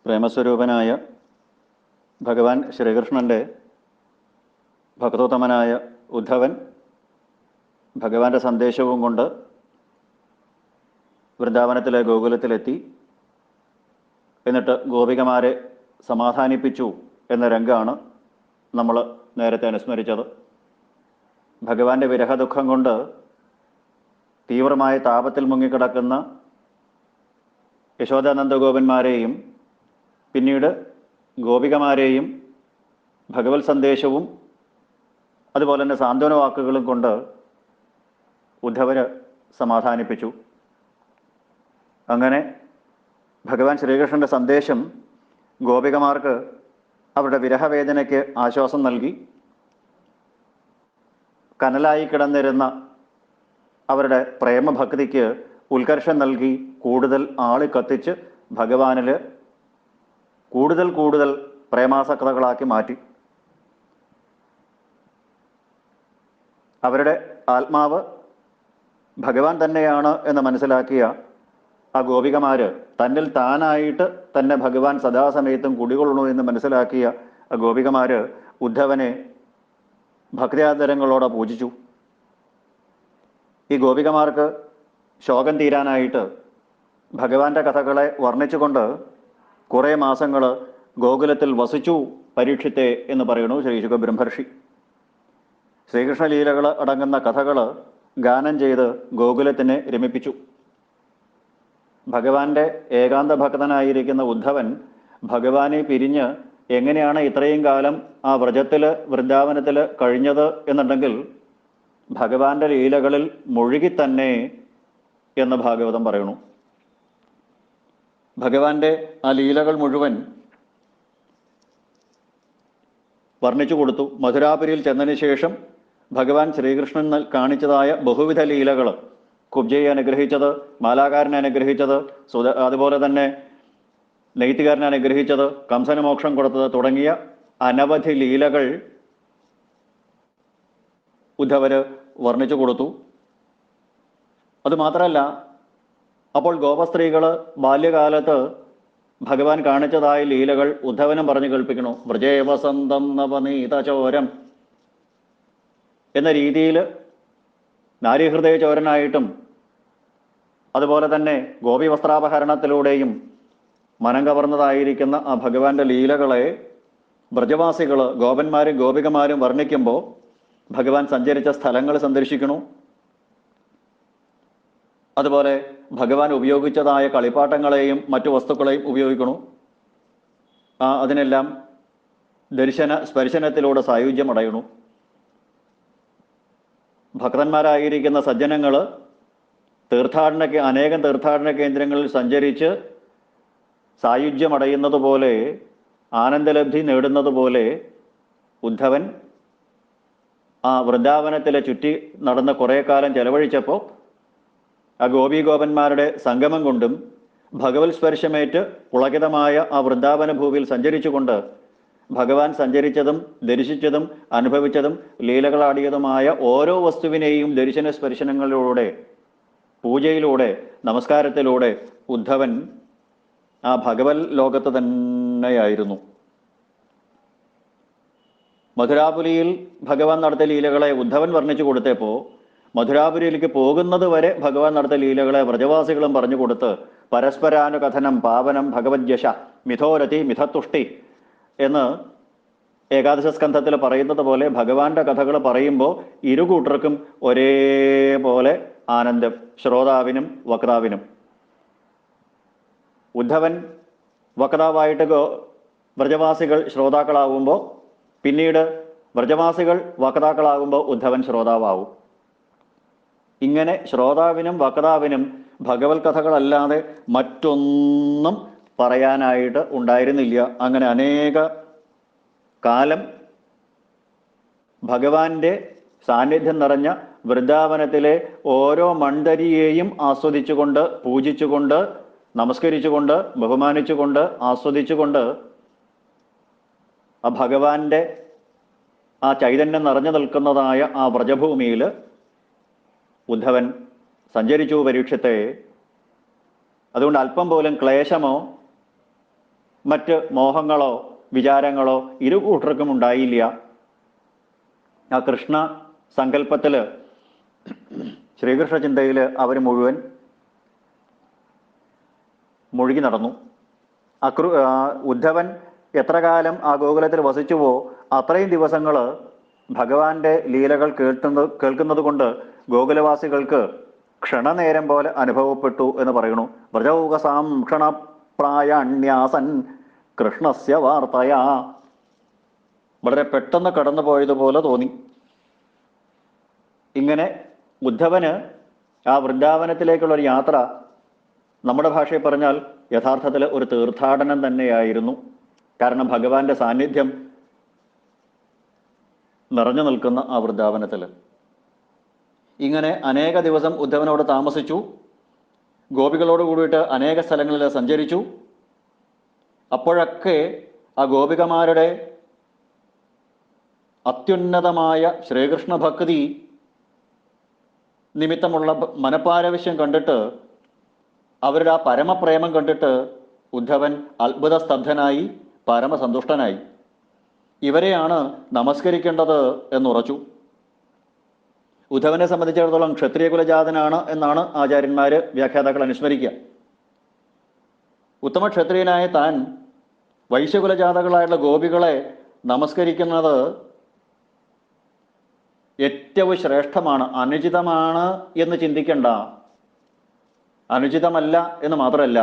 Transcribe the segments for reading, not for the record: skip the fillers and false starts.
പ്രേമസ്വരൂപനായ ഭഗവാൻ ശ്രീകൃഷ്ണൻ്റെ ഭക്തോത്തമനായ ഉദ്ധവൻ ഭഗവാന്റെ സന്ദേശവും കൊണ്ട് വൃന്ദാവനത്തിലെ ഗോകുലത്തിലെത്തി. എന്നിട്ട് ഗോപികമാരെ സമാധാനിപ്പിച്ചു എന്ന രംഗമാണ് നമ്മൾ നേരത്തെ അനുസ്മരിച്ചത്. ഭഗവാന്റെ വിരഹദുഃഖം കൊണ്ട് തീവ്രമായ താപത്തിൽ മുങ്ങിക്കിടക്കുന്ന യശോദാനന്ദഗോപന്മാരെയും പിന്നീട് ഗോപികമാരെയും ഭഗവത് സന്ദേശവും അതുപോലെ തന്നെ സാന്ത്വന വാക്കുകളും കൊണ്ട് ഉദ്ധവര് സമാധാനിപ്പിച്ചു. അങ്ങനെ ഭഗവാൻ ശ്രീകൃഷ്ണന്റെ സന്ദേശം ഗോപികമാർക്ക് അവരുടെ വിരഹവേദനയ്ക്ക് ആശ്വാസം നൽകി. കനലായി കിടന്നിരുന്ന അവരുടെ പ്രേമഭക്തിക്ക് ഉത്കർഷം നൽകി കൂടുതൽ ആളി കത്തിച്ച് ഭഗവാനിൽ കൂടുതൽ കൂടുതൽ പ്രേമാസക്തകളാക്കി മാറ്റി. അവരുടെ ആത്മാവ് ഭഗവാൻ തന്നെയാണ് എന്ന് മനസ്സിലാക്കിയ ആ ഗോപികമാര് തന്നിൽ താനായിട്ട് തന്നെ ഭഗവാൻ സദാസമയത്തും കുടികൊള്ളണു എന്ന് മനസ്സിലാക്കിയ ആ ഗോപികമാര് ഉദ്ധവനെ ഭക്തിയാദരങ്ങളോടെ പൂജിച്ചു. ഈ ഗോപികമാർക്ക് ശോകം തീരാനായിട്ട് ഭഗവാന്റെ കഥകളെ വർണ്ണിച്ചുകൊണ്ട് കുറേ മാസങ്ങൾ ഗോകുലത്തിൽ വസിച്ചു പരീക്ഷിത്തെ എന്ന് പറയുന്നു ശ്രീ ശുകബ്രഹ്മർഷി. ശ്രീകൃഷ്ണ ലീലകൾ അടങ്ങുന്ന കഥകൾ ഗാനം ചെയ്ത് ഗോകുലത്തിനെ രമിപ്പിച്ചു. ഭഗവാന്റെ ഏകാന്ത ഭക്തനായിരിക്കുന്ന ഉദ്ധവൻ ഭഗവാനെ പിരിഞ്ഞ് എങ്ങനെയാണ് ഇത്രയും കാലം ആ വ്രജത്തിൽ വൃന്ദാവനത്തിൽ കഴിഞ്ഞത് എന്നുണ്ടെങ്കിൽ ഭഗവാന്റെ ലീലകളിൽ മുഴുകിത്തന്നെ എന്ന് ഭാഗവതം പറയുന്നു. ഭഗവാന്റെ ആ ലീലകൾ മുഴുവൻ വർണ്ണിച്ചു കൊടുത്തു. മധുരാപുരിയിൽ ചെന്നതിന് ശേഷം ഭഗവാൻ ശ്രീകൃഷ്ണൻ കാണിച്ചതായ ബഹുവിധ ലീലകൾ, കുബ്ജയെ അനുഗ്രഹിച്ചത്, മാലാകാരനെ അനുഗ്രഹിച്ചത്, അതുപോലെ തന്നെ നെയ്ത്തുകാരനെ അനുഗ്രഹിച്ചത്, കംസന് മോക്ഷം കൊടുത്തത് തുടങ്ങിയ അനവധി ലീലകൾ ഉദ്ധവര് വർണ്ണിച്ചു കൊടുത്തു. അതുമാത്രമല്ല, അപ്പോൾ ഗോപസ്ത്രീകൾ ബാല്യകാലത്ത് ഭഗവാൻ കാണിച്ചതായ ലീലകൾ ഉദ്ധവനും പറഞ്ഞു കേൾപ്പിക്കണു. വ്രജേ വസന്തം നവനീതചോരം എന്ന രീതിയിൽ നാരീഹൃദയ ചോരനായിട്ടും അതുപോലെ തന്നെ ഗോപി വസ്ത്രാപഹരണത്തിലൂടെയും മനം കവർന്നതായിരിക്കുന്ന ആ ഭഗവാന്റെ ലീലകളെ വ്രജവാസികൾ ഗോപന്മാരും ഗോപികമാരും വർണ്ണിക്കുമ്പോൾ ഭഗവാൻ സഞ്ചരിച്ച സ്ഥലങ്ങൾ സന്ദർശിക്കണു. അതുപോലെ ഭഗവാൻ ഉപയോഗിച്ചതായ കളിപ്പാട്ടങ്ങളെയും മറ്റു വസ്തുക്കളെയും ഉപയോഗിക്കണു. അതിനെല്ലാം സ്പർശനത്തിലൂടെ സായുജ്യം അടയണു. ഭക്തന്മാരായിരിക്കുന്ന സജ്ജനങ്ങൾ അനേകം തീർത്ഥാടന കേന്ദ്രങ്ങളിൽ സഞ്ചരിച്ച് സായുജ്യമടയുന്നത് പോലെ, ആനന്ദലബ്ധി നേടുന്നത് പോലെ ഉദ്ധവൻ ആ വൃന്ദാവനത്തിലെ ചുറ്റി നടന്ന് കുറേ കാലം ചെലവഴിച്ചപ്പോൾ ആ ഗോപീഗോപന്മാരുടെ സംഗമം കൊണ്ടും ഭഗവത് സ്പർശമേറ്റ് പുളകിതമായ ആ വൃന്ദാവന ഭൂവിൽ സഞ്ചരിച്ചുകൊണ്ട് ഭഗവാൻ സഞ്ചരിച്ചതും ദർശിച്ചതും അനുഭവിച്ചതും ലീലകളാടിയതുമായ ഓരോ വസ്തുവിനെയും ദർശന സ്പർശനങ്ങളിലൂടെ, പൂജയിലൂടെ, നമസ്കാരത്തിലൂടെ ഉദ്ധവൻ ആ ഭഗവത് ലോകത്ത് തന്നെയായിരുന്നു. മധുരാപുരിയിൽ ഭഗവാൻ നടത്തിയ ലീലകളെ ഉദ്ധവൻ വർണ്ണിച്ചു കൊടുത്തപ്പോൾ മധുരാപുരിയിലേക്ക് പോകുന്നത് വരെ ഭഗവാൻ നടത്തിയ ലീലകളെ വ്രജവാസികളും പറഞ്ഞു കൊടുത്ത് പരസ്പരാനുകഥനം പാവനം ഭഗവദ്യശ മിഥോരതി മിഥത്തുഷ്ടി എന്ന് ഏകാദശ സ്കന്ധത്തിൽ പറയുന്നത് പോലെ ഭഗവാന്റെ കഥകൾ പറയുമ്പോൾ ഇരുകൂട്ടർക്കും ഒരേപോലെ ആനന്ദം, ശ്രോതാവിനും വക്താവിനും. ഉദ്ധവൻ വക്താവായിട്ട് വ്രജവാസികൾ ശ്രോതാക്കളാവുമ്പോൾ, പിന്നീട് വ്രജവാസികൾ വക്താക്കളാകുമ്പോൾ ഉദ്ധവൻ ശ്രോതാവാവും. ഇങ്ങനെ ശ്രോതാവിനും വക്താവിനും ഭഗവത് കഥകളല്ലാതെ മറ്റൊന്നും പറയാനായിട്ട് ഉണ്ടായിരുന്നില്ല. അങ്ങനെ അനേക കാലം ഭഗവാന്റെ സാന്നിധ്യം നിറഞ്ഞ വൃന്ദാവനത്തിലെ ഓരോ മണ്ഡരിയെയും ആസ്വദിച്ചുകൊണ്ട്, പൂജിച്ചുകൊണ്ട്, നമസ്കരിച്ചുകൊണ്ട്, ബഹുമാനിച്ചുകൊണ്ട്, ആസ്വദിച്ചുകൊണ്ട് ആ ഭഗവാന്റെ ആ ചൈതന്യം നിറഞ്ഞു നിൽക്കുന്നതായ ആ വ്രജഭൂമിയിൽ ഉദ്ധവൻ സഞ്ചരിച്ചു പരീക്ഷത്തെ. അതുകൊണ്ട് അല്പം പോലും ക്ലേശമോ മറ്റ് മോഹങ്ങളോ വിചാരങ്ങളോ ഇരു കൂട്ടർക്കും ഉണ്ടായില്ല. ആ കൃഷ്ണ സങ്കല്പത്തിൽ, ശ്രീകൃഷ്ണ ചിന്തയിൽ അവർ മുഴുവൻ മുഴുകി നടന്നു. ഉദ്ധവൻ എത്ര കാലം ആ ഗോകുലത്തിൽ വസിച്ചുവോ അത്രയും ദിവസങ്ങൾ ഭഗവാന്റെ ലീലകൾ കേൾക്കുന്നത് കൊണ്ട് ഗോകുലവാസികൾക്ക് ക്ഷണനേരം പോലെ അനുഭവപ്പെട്ടു എന്ന് പറയുന്നു. വ്രജൗകസാം ക്ഷണപ്രായണ്യാസൻ കൃഷ്ണസ്യ വാർത്തയാ. വളരെ പെട്ടെന്ന് കടന്നു പോയതുപോലെ തോന്നി. ഇങ്ങനെ ഉദ്ധവന് ആ വൃന്ദാവനത്തിലേക്കുള്ളൊരു യാത്ര നമ്മുടെ ഭാഷയിൽ പറഞ്ഞാൽ യഥാർത്ഥത്തിൽ ഒരു തീർത്ഥാടനം തന്നെയായിരുന്നു. കാരണം ഭഗവാന്റെ സാന്നിധ്യം നിറഞ്ഞു നിൽക്കുന്ന ആ വൃന്ദാവനത്തിൽ ഇങ്ങനെ അനേക ദിവസം ഉദ്ധവനോട് താമസിച്ചു. ഗോപികളോട് കൂടിയിട്ട് അനേക സ്ഥലങ്ങളിൽ സഞ്ചരിച്ചു. അപ്പോഴൊക്കെ ആ ഗോപികമാരുടെ അത്യുന്നതമായ ശ്രീകൃഷ്ണ ഭക്തി നിമിത്തമുള്ള മനപ്പാരവശ്യം കണ്ടിട്ട്, അവരുടെ ആ പരമപ്രേമം കണ്ടിട്ട് ഉദ്ധവൻ അത്ഭുത സ്തബ്ധനായി, പരമസന്തുഷ്ടനായി. ഇവരെയാണ് നമസ്കരിക്കേണ്ടത് എന്നുറച്ചു. ഉദ്ധവനെ സംബന്ധിച്ചിടത്തോളം ക്ഷത്രിയ കുലജാതനാണ് എന്നാണ് ആചാര്യന്മാർ, വ്യാഖ്യാതാക്കൾ അനുസ്മരിക്കുക. ഉത്തമ ക്ഷത്രിയനായ താൻ വൈശ്യകുലജാതകളായിട്ടുള്ള ഗോപികളെ നമസ്കരിക്കുന്നത് ഏറ്റവും ശ്രേഷ്ഠമാണ്. അനുചിതമാണ് എന്ന് ചിന്തിക്കേണ്ട. അനുചിതമല്ല എന്ന് മാത്രമല്ല,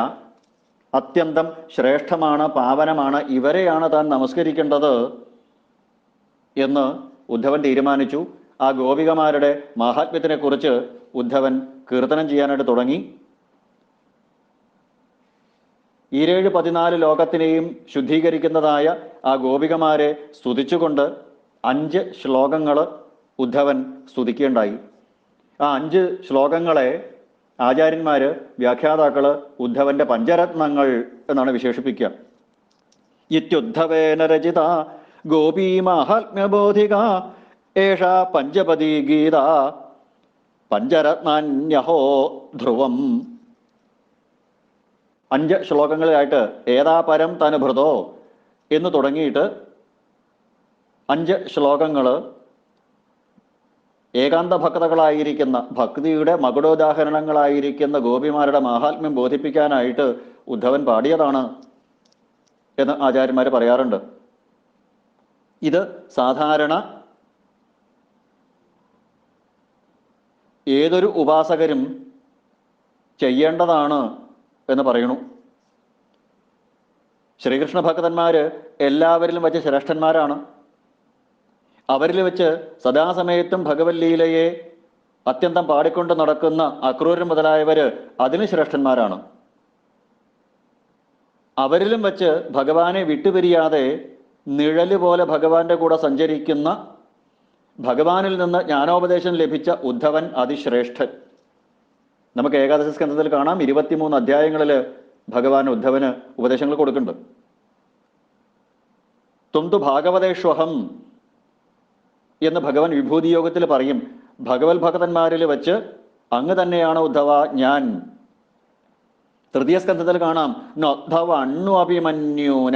അത്യന്തം ശ്രേഷ്ഠമാണ്, പാവനമാണ്. ഇവരെയാണ് താൻ നമസ്കരിക്കേണ്ടത് എന്ന് ഉദ്ധവൻ തീരുമാനിച്ചു. ആ ഗോപികമാരുടെ മാഹാത്മ്യത്തിനെ കുറിച്ച് ഉദ്ധവൻ കീർത്തനം ചെയ്യാനായിട്ട് തുടങ്ങി. 14 ലോകത്തിനെയും ശുദ്ധീകരിക്കുന്നതായ ആ ഗോപികമാരെ സ്തുതിച്ചുകൊണ്ട് 5 ശ്ലോകങ്ങൾ ഉദ്ധവൻ സ്തുതിക്കുകയുണ്ടായി. ആ 5 ശ്ലോകങ്ങളെ ആചാര്യന്മാർ, വ്യാഖ്യാതാക്കൾ ഉദ്ധവന്റെ പഞ്ചരത്നങ്ങൾ എന്നാണ് വിശേഷിപ്പിക്കുക. ഇത്യുദ്ധവേന രചിത ഗോപീ മാഹാത്മ്യബോധിക ഏഷ പഞ്ചപദീ ഗീത പഞ്ചരത്നാന്യഹോ ധ്രുവം. 5 ശ്ലോകങ്ങളിലായിട്ട് ഏതാ പരം തനുഭൃതോ എന്ന് തുടങ്ങിയിട്ട് 5 ശ്ലോകങ്ങൾ ഏകാന്ത ഭക്തകളായിരിക്കുന്ന, ഭക്തിയുടെ മകുടോദാഹരണങ്ങളായിരിക്കുന്ന ഗോപിമാരുടെ മാഹാത്മ്യം ബോധിപ്പിക്കാനായിട്ട് ഉദ്ധവൻ പാടിയതാണ് എന്ന് ആചാര്യന്മാർ പറയാറുണ്ട്. ഇത് സാധാരണ ഏതൊരു ഉപാസകരും ചെയ്യേണ്ടതാണ് എന്ന് പറയുന്നു. ശ്രീകൃഷ്ണ ഭക്തന്മാർ എല്ലാവരിലും വെച്ച് ശ്രേഷ്ഠന്മാരാണ്. അവരിൽ വെച്ച് സദാസമയത്തും ഭഗവത് ലീലയെ അത്യന്തം പാടിക്കൊണ്ട് നടക്കുന്ന അക്രൂരൻ മുതലായവർ അതിന് ശ്രേഷ്ഠന്മാരാണ്. അവരിലും വെച്ച് ഭഗവാനെ വിട്ടുപിരിയാതെ നിഴല് പോലെ ഭഗവാന്റെ കൂടെ സഞ്ചരിക്കുന്ന, ഭഗവാനിൽ നിന്ന് ജ്ഞാനോപദേശം ലഭിച്ച ഉദ്ധവൻ അതിശ്രേഷ്ഠൻ. നമുക്ക് ഏകാദശ സ്കന്ധത്തിൽ കാണാം, 23 അധ്യായങ്ങളിൽ ഭഗവാൻ ഉദ്ധവന് ഉപദേശങ്ങൾ കൊടുക്കുന്നുണ്ട്. തുന്തു ഭാഗവതേഷ്വഹം എന്ന് ഭഗവാൻ വിഭൂതി യോഗത്തിൽ പറയും. ഭഗവത് ഭക്തന്മാരിൽ വെച്ച് അങ്ങ് തന്നെയാണ് ഉദ്ധവ ഞാൻ. തൃതീയ സ്കന്ധത്തിൽ കാണാം, നോദ്ധവ അണ്ണു അഭിമന്യൂന,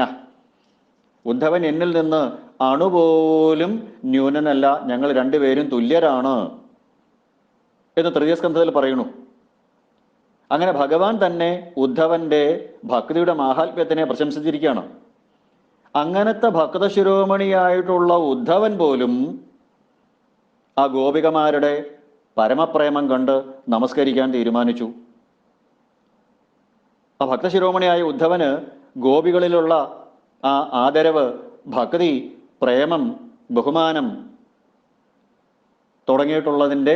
ഉദ്ധവൻ എന്നിൽ നിന്ന് അണുപോലും ന്യൂനനല്ല, ഞങ്ങൾ രണ്ടുപേരും തുല്യരാണ് എന്ന് തൃതീയ സ്കന്ധത്തിൽ പറയുന്നു. അങ്ങനെ ഭഗവാൻ തന്നെ ഉദ്ധവന്റെ ഭക്തിയുടെ മാഹാത്മ്യത്തിനെ പ്രശംസിച്ചിരിക്കുകയാണ്. അങ്ങനത്തെ ഭക്തശിരോമണിയായിട്ടുള്ള ഉദ്ധവൻ പോലും ആ ഗോപികമാരുടെ പരമപ്രേമം കണ്ട് നമസ്കരിക്കാൻ തീരുമാനിച്ചു. ആ ഭക്തശിരോമണിയായ ഉദ്ധവന് ഗോപികളിലുള്ള ആ ആദരവ്, ഭക്തി, പ്രേമം, ബഹുമാനം തുടങ്ങിയിട്ടുള്ളതിൻ്റെ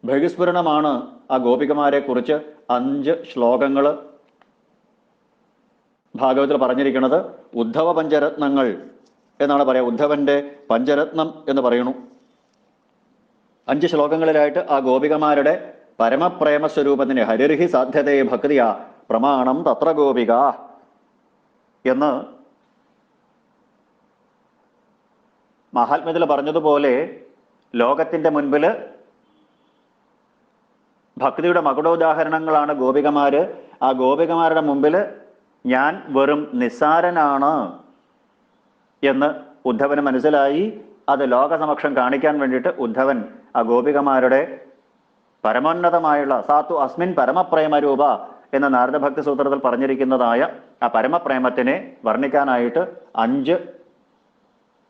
ബഹിസ്ഫുരണമാണ് ആ ഗോപികമാരെ കുറിച്ച് 5 ശ്ലോകങ്ങൾ ഭാഗവത്തിൽ പറഞ്ഞിരിക്കുന്നത്. ഉദ്ധവ പഞ്ചരത്നങ്ങൾ എന്നാണ് പറയുക. ഉദ്ധവന്റെ പഞ്ചരത്നം എന്ന് പറയുന്നു. 5 ശ്ലോകങ്ങളിലായിട്ട് ആ ഗോപികമാരുടെ പരമപ്രേമ സ്വരൂപത്തിന് ഹരിർഹി സാധ്യതയെ ഭക്തിയാ പ്രമാണം തത്ര ഗോപിക എന്ന് മഹാത്മ്യത്തിൽ പറഞ്ഞതുപോലെ ലോകത്തിൻ്റെ മുൻപിൽ ഭക്തിയുടെ മകുടോദാഹരണങ്ങളാണ് ഗോപികമാര്. ആ ഗോപികമാരുടെ മുമ്പിൽ ഞാൻ വെറും നിസ്സാരനാണ് എന്ന് ഉദ്ധവന് മനസ്സിലായി. അത് ലോകസമക്ഷം കാണിക്കാൻ വേണ്ടിയിട്ട് ഉദ്ധവൻ ആ ഗോപികമാരുടെ പരമോന്നതമായുള്ള സാത്തു അസ്മിൻ പരമപ്രേമരൂപ എന്ന നാരദഭക്തി സൂത്രത്തിൽ പറഞ്ഞിരിക്കുന്നതായ ആ പരമപ്രേമത്തിനെ വർണ്ണിക്കാനായിട്ട് 5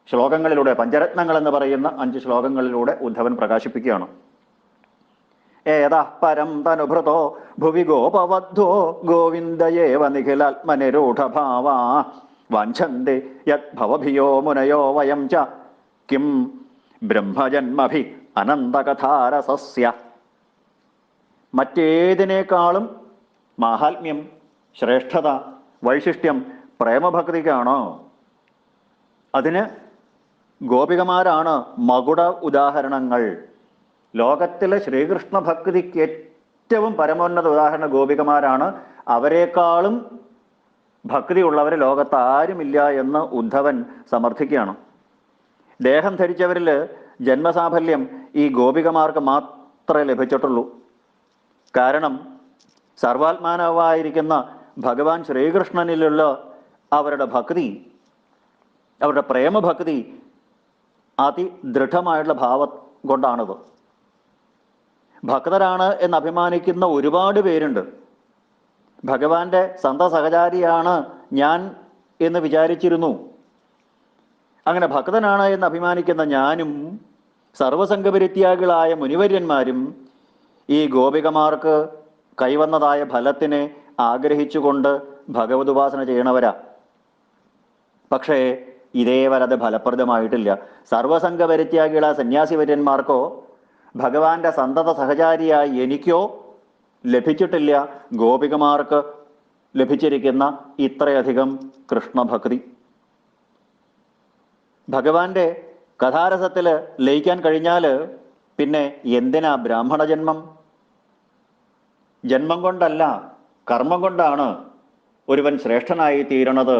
ശ്ലോകങ്ങളിലൂടെ, പഞ്ചരത്നങ്ങൾ എന്ന് പറയുന്ന 5 ശ്ലോകങ്ങളിലൂടെ ഉദ്ധവൻ പ്രകാശിപ്പിക്കുകയാണ്. ഏതാ പരം തനുഭൃതോ ഭുവി ഗോപവദ്ധോ ഗോവിന്ദയേവ നിഖിലാത്മനിരൂഢഭാവാ വാഞ്ചന്തി യത് ഭവഭിയോ മുനയോ വയം ച കിം ബ്രഹ്മജന്മഭി അനന്തകഥാരസസ്യ. മറ്റേതിനേക്കാളും മാഹാത്മ്യം, ശ്രേഷ്ഠത, വൈശിഷ്ട്യം പ്രേമഭക്തിക്കാണോ? അതിന് ഗോപികമാരാണ് മകുട ഉദാഹരണങ്ങൾ. ലോകത്തിലെ ശ്രീകൃഷ്ണ ഭക്തിക്ക് ഏറ്റവും പരമോന്നത ഉദാഹരണ ഗോപികമാരാണ്. അവരെക്കാളും ഭക്തിയുള്ളവർ ലോകത്ത് ആരുമില്ല എന്ന് ഉദ്ധവൻ സമർത്ഥിക്കുകയാണ്. ദേഹം ധരിച്ചവരിൽ ജന്മസാഫല്യം ഈ ഗോപികമാർക്ക് മാത്രമേ ലഭിച്ചിട്ടുള്ളൂ. കാരണം സർവാത്മാനവായിരിക്കുന്ന ഭഗവാൻ ശ്രീകൃഷ്ണനിലുള്ള അവരുടെ ഭക്തി, അവരുടെ പ്രേമഭക്തി അതിദൃഢമായിട്ടുള്ള ഭാവം കൊണ്ടാണത്. ഭക്തരാണ് എന്ന് അഭിമാനിക്കുന്ന ഒരുപാട് പേരുണ്ട്. ഭഗവാന്റെ സഹചാരിയാണ് ഞാൻ എന്ന് വിചാരിച്ചിരുന്നു. അങ്ങനെ ഭക്തനാണ് എന്ന് അഭിമാനിക്കുന്ന ഞാനും സർവസംഘപരിത്യാഗികളായ മുനിവര്യന്മാരും ഈ ഗോപികമാർക്ക് കൈവന്നതായ ഫലത്തിനെ ആഗ്രഹിച്ചുകൊണ്ട് ഭഗവതുപാസന ചെയ്യണവരാ. പക്ഷേ ഇതേവരെ അത് ഫലപ്രദമായിട്ടില്ല. സർവസംഘപരിത്യാഗികളായ സന്യാസിവര്യന്മാർക്കോ ഭഗവാന്റെ സഹചാരിയായി എനിക്കോ ലഭിച്ചിട്ടില്ല ഗോപികമാർക്ക് ലഭിച്ചിരിക്കുന്ന ഇത്രയധികം കൃഷ്ണഭക്തി. ഭഗവാന്റെ കഥാരസത്തിൽ ലയിക്കാൻ കഴിഞ്ഞാൽ പിന്നെ എന്തിനാ ബ്രാഹ്മണ ജന്മം? ജന്മം കൊണ്ടല്ല, കർമ്മം കൊണ്ടാണ് ഒരുവൻ ശ്രേഷ്ഠനായി തീരണത്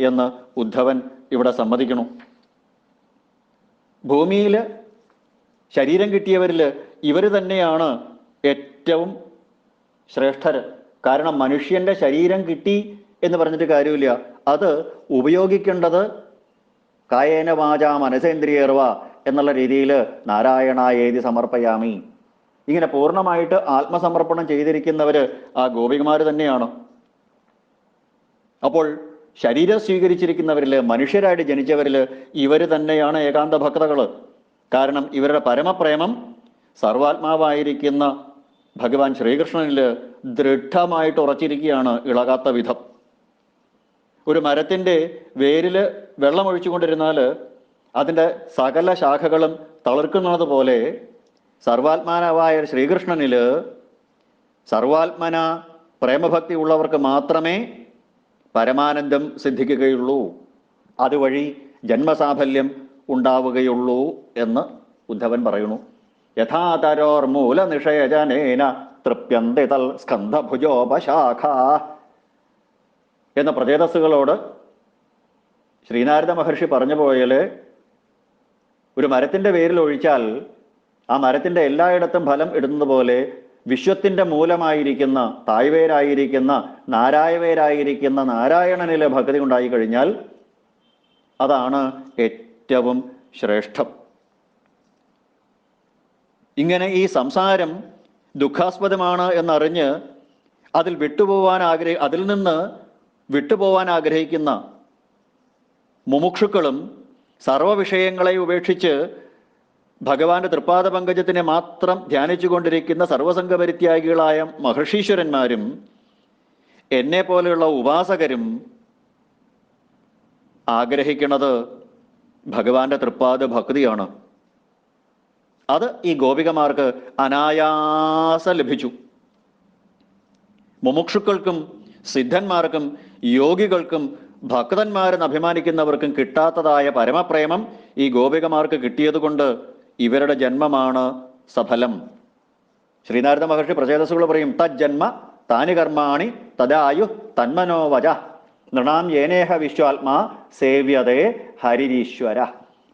എന്ന് ഉദ്ധവൻ ഇവിടെ സമ്മതിക്കുന്നു. ഭൂമിയിൽ ശരീരം കിട്ടിയവരിൽ ഇവർ തന്നെയാണ് ഏറ്റവും ശ്രേഷ്ഠർ. കാരണം മനുഷ്യന്റെ ശരീരം കിട്ടി എന്ന് പറഞ്ഞിട്ട് കാര്യമില്ല. അത് ഉപയോഗിക്കേണ്ടത് കായേന വാച മനസേന്ദ്രിയേർവ എന്നുള്ള രീതിയിൽ നാരായണായേതി സമർപ്പയാമി. ഇങ്ങനെ പൂർണ്ണമായിട്ട് ആത്മസമർപ്പണം ചെയ്തിരിക്കുന്നവർ ആ ഗോപികമാർ തന്നെയാണ്. അപ്പോൾ ശരീരം സ്വീകരിച്ചിരിക്കുന്നവരിൽ, മനുഷ്യരായിട്ട് ജനിച്ചവരിൽ ഇവർ തന്നെയാണ് ഏകാന്ത ഭക്തകൾ. കാരണം ഇവരുടെ പരമപ്രേമം സർവാത്മാവായിരിക്കുന്ന ഭഗവാൻ ശ്രീകൃഷ്ണനിൽ ദൃഢമായിട്ട് ഉറച്ചിരിക്കുകയാണ്, ഇളകാത്ത വിധം. ഒരു മരത്തിൻ്റെ വേരിൽ വെള്ളമൊഴിച്ചുകൊണ്ടിരുന്നാൽ അതിൻ്റെ സകല ശാഖകളും തളിർക്കുന്നത് പോലെ സർവാത്മാനവായ ശ്രീകൃഷ്ണനിൽ സർവാത്മന പ്രേമഭക്തി ഉള്ളവർക്ക് മാത്രമേ പരമാനന്ദം സിദ്ധിക്കുകയുള്ളൂ. അതുവഴി ജന്മസാഫല്യം ഉണ്ടാവുകയുള്ളൂ എന്ന് ഉദ്ധവൻ പറയുന്നു. യഥാതരോർ മൂലനിഷയജനേന തൃപ്യന്തി തൽ സ്കന്ധഭുജോപശാഖ എന്ന പ്രചേതസ്സുകളോട് ശ്രീനാരദ മഹർഷി പറഞ്ഞു പോയാൽ ഒരു മരത്തിൻ്റെ വേരിൽ ഒഴിച്ചാൽ ആ മരത്തിൻ്റെ എല്ലായിടത്തും ഫലം ഇടുന്നത് പോലെ വിശ്വത്തിൻ്റെ മൂലമായിരിക്കുന്ന, തായ്വേരായിരിക്കുന്ന, നാരായവേരായിരിക്കുന്ന നാരായണനിലെ ഭക്തി ഉണ്ടായി കഴിഞ്ഞാൽ അതാണ് ഏറ്റവും ശ്രേഷ്ഠം. ഇങ്ങനെ ഈ സംസാരം ദുഃഖാസ്പദമാണ് എന്നറിഞ്ഞ് അതിൽ നിന്ന് വിട്ടുപോവാൻ ആഗ്രഹിക്കുന്ന മുമുക്ഷുക്കളും സർവവിഷയങ്ങളെ ഉപേക്ഷിച്ച് ഭഗവാന്റെ തൃപ്പാദ പങ്കജത്തിനെ മാത്രം ധ്യാനിച്ചു കൊണ്ടിരിക്കുന്ന സർവസംഘപരിത്യാഗികളായ മഹർഷീശ്വരന്മാരും എന്നെ പോലെയുള്ള ഉപാസകരും ആഗ്രഹിക്കുന്നത് ഭഗവാന്റെ തൃപ്പാദ ഭക്തിയാണ്. അത് ഈ ഗോപികമാർക്ക് അനായാസം ലഭിച്ചു. മുമുക്ഷുക്കൾക്കും സിദ്ധന്മാർക്കും യോഗികൾക്കും ഭക്തന്മാരെന്ന് അഭിമാനിക്കുന്നവർക്കും കിട്ടാത്തതായ പരമപ്രേമം ഈ ഗോപികമാർക്ക് കിട്ടിയതുകൊണ്ട് ഇവരുടെ ജന്മമാണ് സഫലം. ശ്രീനാരദ മഹർഷി പ്രചേതസ്സുകൾ പറയും, തജ്ജന്മ താനി കർമാണി തദായു തന്മനോവച നൃണാം യേനേഹ വിശ്വാത്മാ സേവ്യതേ ഹരിരീശ്വര.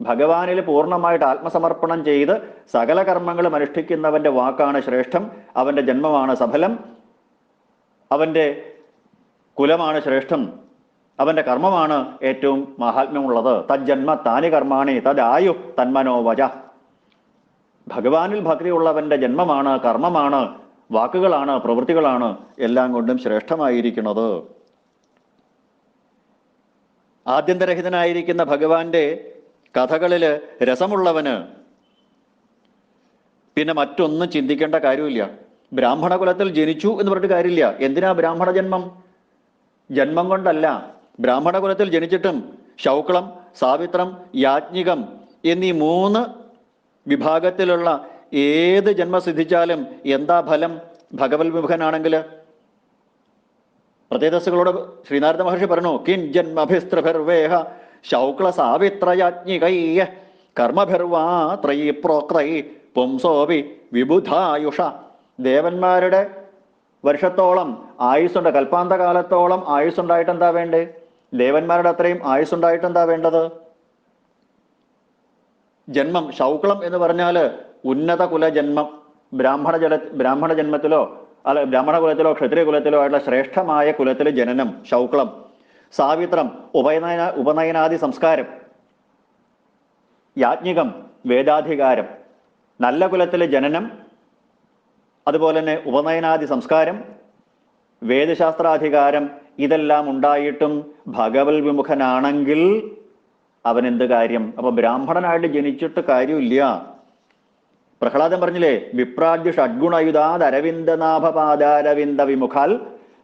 ഭഗവാനിൽ പൂർണ്ണമായിട്ട് ആത്മസമർപ്പണം ചെയ്ത് സകല കർമ്മങ്ങളും അനുഷ്ഠിക്കുന്നവന്റെ വാക്കാണ് ശ്രേഷ്ഠം, അവന്റെ ജന്മമാണ് സഫലം. അവന്റെ കുലമാണ് ശ്രേഷ്ഠം, അവൻ്റെ കർമ്മമാണ് ഏറ്റവും മഹാത്മ്യമുള്ളത്. തജ്ജന്മ താനി കർമാണി തദായു തന്മനോവച. ഭഗവാനിൽ ഭക്തിയുള്ളവൻ്റെ ജന്മമാണ്, കർമ്മമാണ്, വാക്കുകളാണ്, പ്രവൃത്തികളാണ് എല്ലാം കൊണ്ടും ശ്രേഷ്ഠമായിരിക്കുന്നത്. ആദ്യന്തരഹിതനായിരിക്കുന്ന ഭഗവാന്റെ കഥകളിൽ രസമുള്ളവന് പിന്നെ മറ്റൊന്നും ചിന്തിക്കേണ്ട കാര്യമില്ല. ബ്രാഹ്മണ കുലത്തിൽ ജനിച്ചു എന്ന് പറഞ്ഞിട്ട് കാര്യമില്ല. എന്തിനാ ബ്രാഹ്മണ ജന്മം? ജന്മം കൊണ്ടല്ല. ബ്രാഹ്മണ കുലത്തിൽ ജനിച്ചിട്ടും ശൗക്ളം, സാവിത്രം, യാജ്ഞികം എന്നീ 3 വിഭാഗത്തിലുള്ള ഏത് ജന്മം സിദ്ധിച്ചാലും എന്താ ഫലം? ഭഗവത് വിമുഖനാണെങ്കിൽ. പ്രത്യയദസ്സുകളോട് ശ്രീനാരദ മഹർഷി പറഞ്ഞു, കിൻ ജന്മഭിസ്തൃഭിർവേഹ ശൗക്ല സാവിത്രയാജ്ഞികൈ കർമ്മഭിർവാ ത്രയീ പ്രോക്തൈ പുംസോപി വിബുധായുഷ. ദേവന്മാരുടെ വർഷത്തോളം ആയുസ്സുണ്ട്, കൽപ്പാന്ത കാലത്തോളം ആയുസ്സുണ്ടായിട്ട് എന്താ വേണ്ടേ? ദേവന്മാരുടെ അത്രയും ആയുസ്സുണ്ടായിട്ട് എന്താ വേണ്ടത്? ജന്മം. ശൗക്ളം എന്ന് പറഞ്ഞാൽ ഉന്നത കുലജന്മം. ബ്രാഹ്മണ ജന്മത്തിലോ അല്ല ബ്രാഹ്മണ കുലത്തിലോ ക്ഷത്രിയ കുലത്തിലോ ആയിട്ടുള്ള ശ്രേഷ്ഠമായ കുലത്തിലെ ജനനം ശൗക്ളം. സാവിത്രം ഉപനയനാദി സംസ്കാരം. യാജ്ഞികം വേദാധികാരം. നല്ല കുലത്തിലെ ജനനം, അതുപോലെ തന്നെ ഉപനയനാദി സംസ്കാരം, വേദശാസ്ത്രാധികാരം, ഇതെല്ലാം ഉണ്ടായിട്ടും ഭഗവത് വിമുഖനാണെങ്കിൽ അവൻ എന്ത് കാര്യം? അപ്പൊ ബ്രാഹ്മണനായിട്ട് ജനിച്ചിട്ട് കാര്യമില്ല. പ്രഹ്ലാദൻ പറഞ്ഞില്ലേ, വിപ്രാദ്യ ഷഡ്ഗുണയുധാത് അരവിന്ദനാഭപാദാരവിന്ദ വിമുഖാൽ